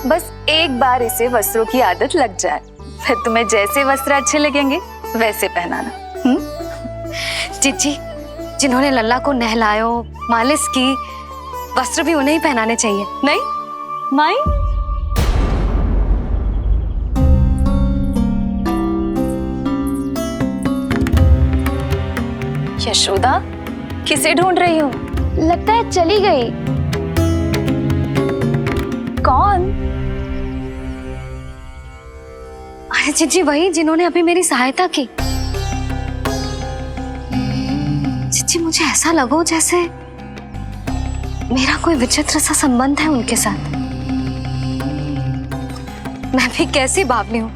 बस एक बार इसे वस्त्रों की आदत लग जाए, फिर तुम्हें जैसे वस्त्र अच्छे लगेंगे वैसे पहनाना। जीजी, जिन्होंने लल्ला को नहलायो, मालिश की, वस्त्र भी उन्हें ही पहनाने चाहिए, नहीं माई? यशोदा, किसे ढूंढ रही हो? लगता है चली गई। कौन? अरे जीजी, वही जिन्होंने अभी मेरी सहायता की। जीजी, मुझे ऐसा लगो जैसे मेरा कोई विचित्र सा संबंध है उनके साथ। मैं भी कैसी बावली हूँ,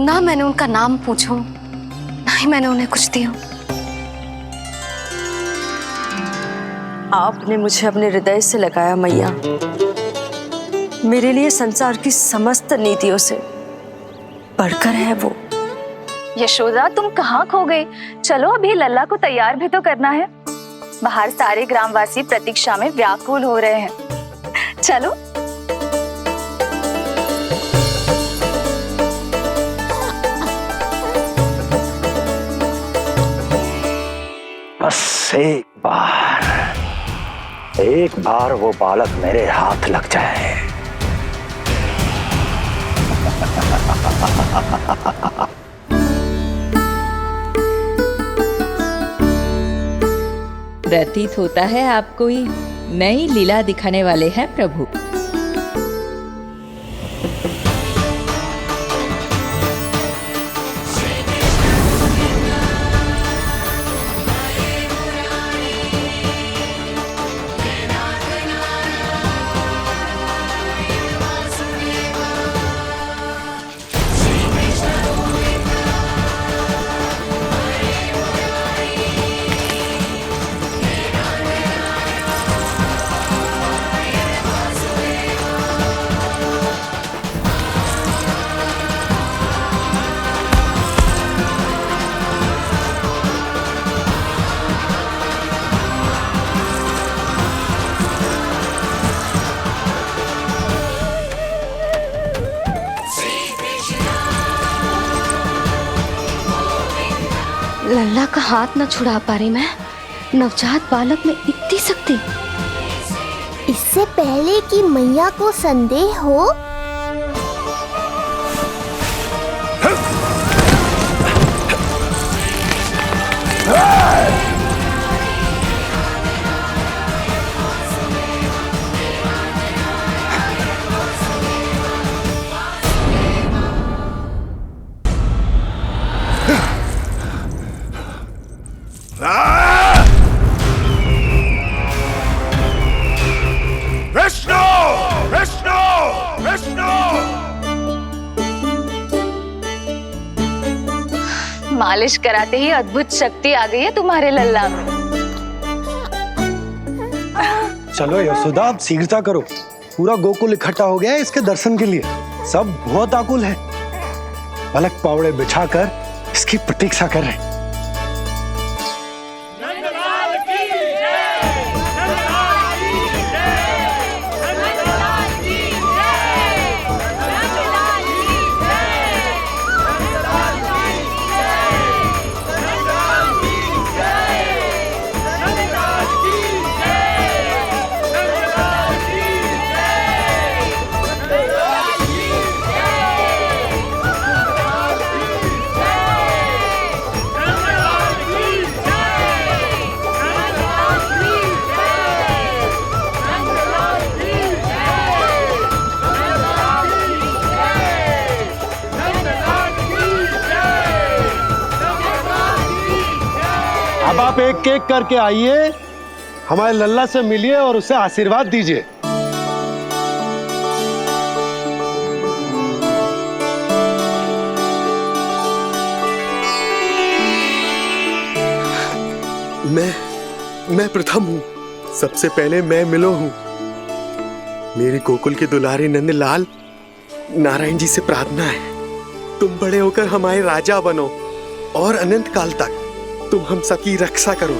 ना मैंने उनका नाम पूछो, ना ही मैंने उन्हें कुछ दिया। आपने मुझे अपने हृदय से लगाया मैया। मेरे लिए संसार की समस्त नीतियों से बढ़कर है वो। यशोदा, तुम कहाँ खो गई? चलो अभी लल्ला को तैयार भी तो करना है। बाहर सारे ग्रामवासी प्रतीक्षा में व्याकुल हो रहे हैं। चलो। बस एक बार वो बालक मेरे हाथ लग जाए। प्रतीत होता है आप कोई नई लीला दिखाने वाले हैं प्रभु। लल्ला का हाथ न छुड़ा पा रही मैं। नवजात बालक में इतनी शक्ति। इससे पहले कि मैया को संदेह हो, विष्णु! विष्णु! विष्णु! मालिश कराते ही अद्भुत शक्ति आ गई है तुम्हारे लल्ला में। चलो यशोदा, आप शीघ्रता करो। पूरा गोकुल इकट्ठा हो गया है इसके दर्शन के लिए। सब बहुत आकुल है। पलक पावड़े बिछाकर इसकी प्रतीक्षा कर रहे हैं। अब आप एक एक करके आइए, हमारे लल्ला से मिलिए और उसे आशीर्वाद दीजिए। मैं प्रथम हूँ। सबसे पहले मैं मिलो हूँ। मेरी गोकुल के दुलारे नंदलाल, नारायण जी से प्रार्थना है, तुम बड़े होकर हमारे राजा बनो और अनंत काल तक तुम हम सबकी रक्षा करो।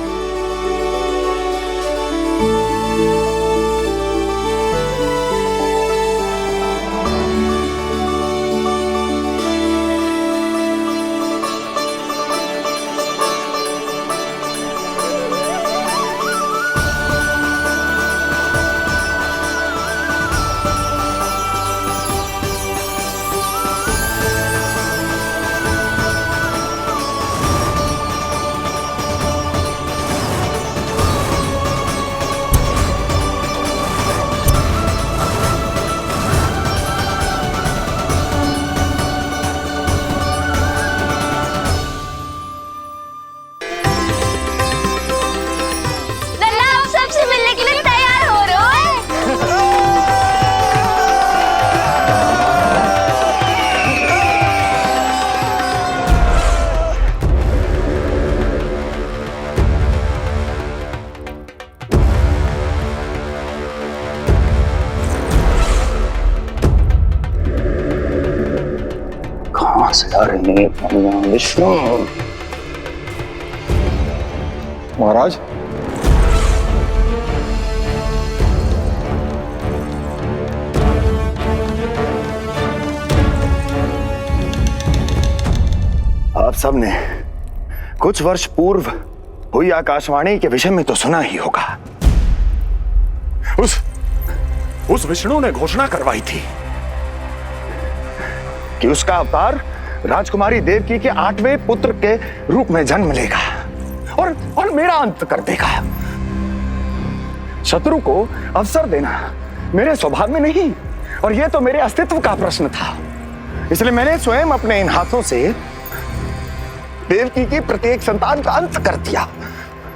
विष्णु। महाराज, आप सबने कुछ वर्ष पूर्व हुई आकाशवाणी के विषय में तो सुना ही होगा। उस विष्णु ने घोषणा करवाई थी कि उसका अवतार राजकुमारी देवकी के 8वें पुत्र के रूप में जन्म लेगा और मेरा अंत कर देगा। शत्रु को अवसर देना मेरे स्वभाव में नहीं, और यह तो मेरे अस्तित्व का प्रश्न था। इसलिए मैंने स्वयं अपने इन हाथों से देवकी की प्रत्येक संतान का अंत कर दिया।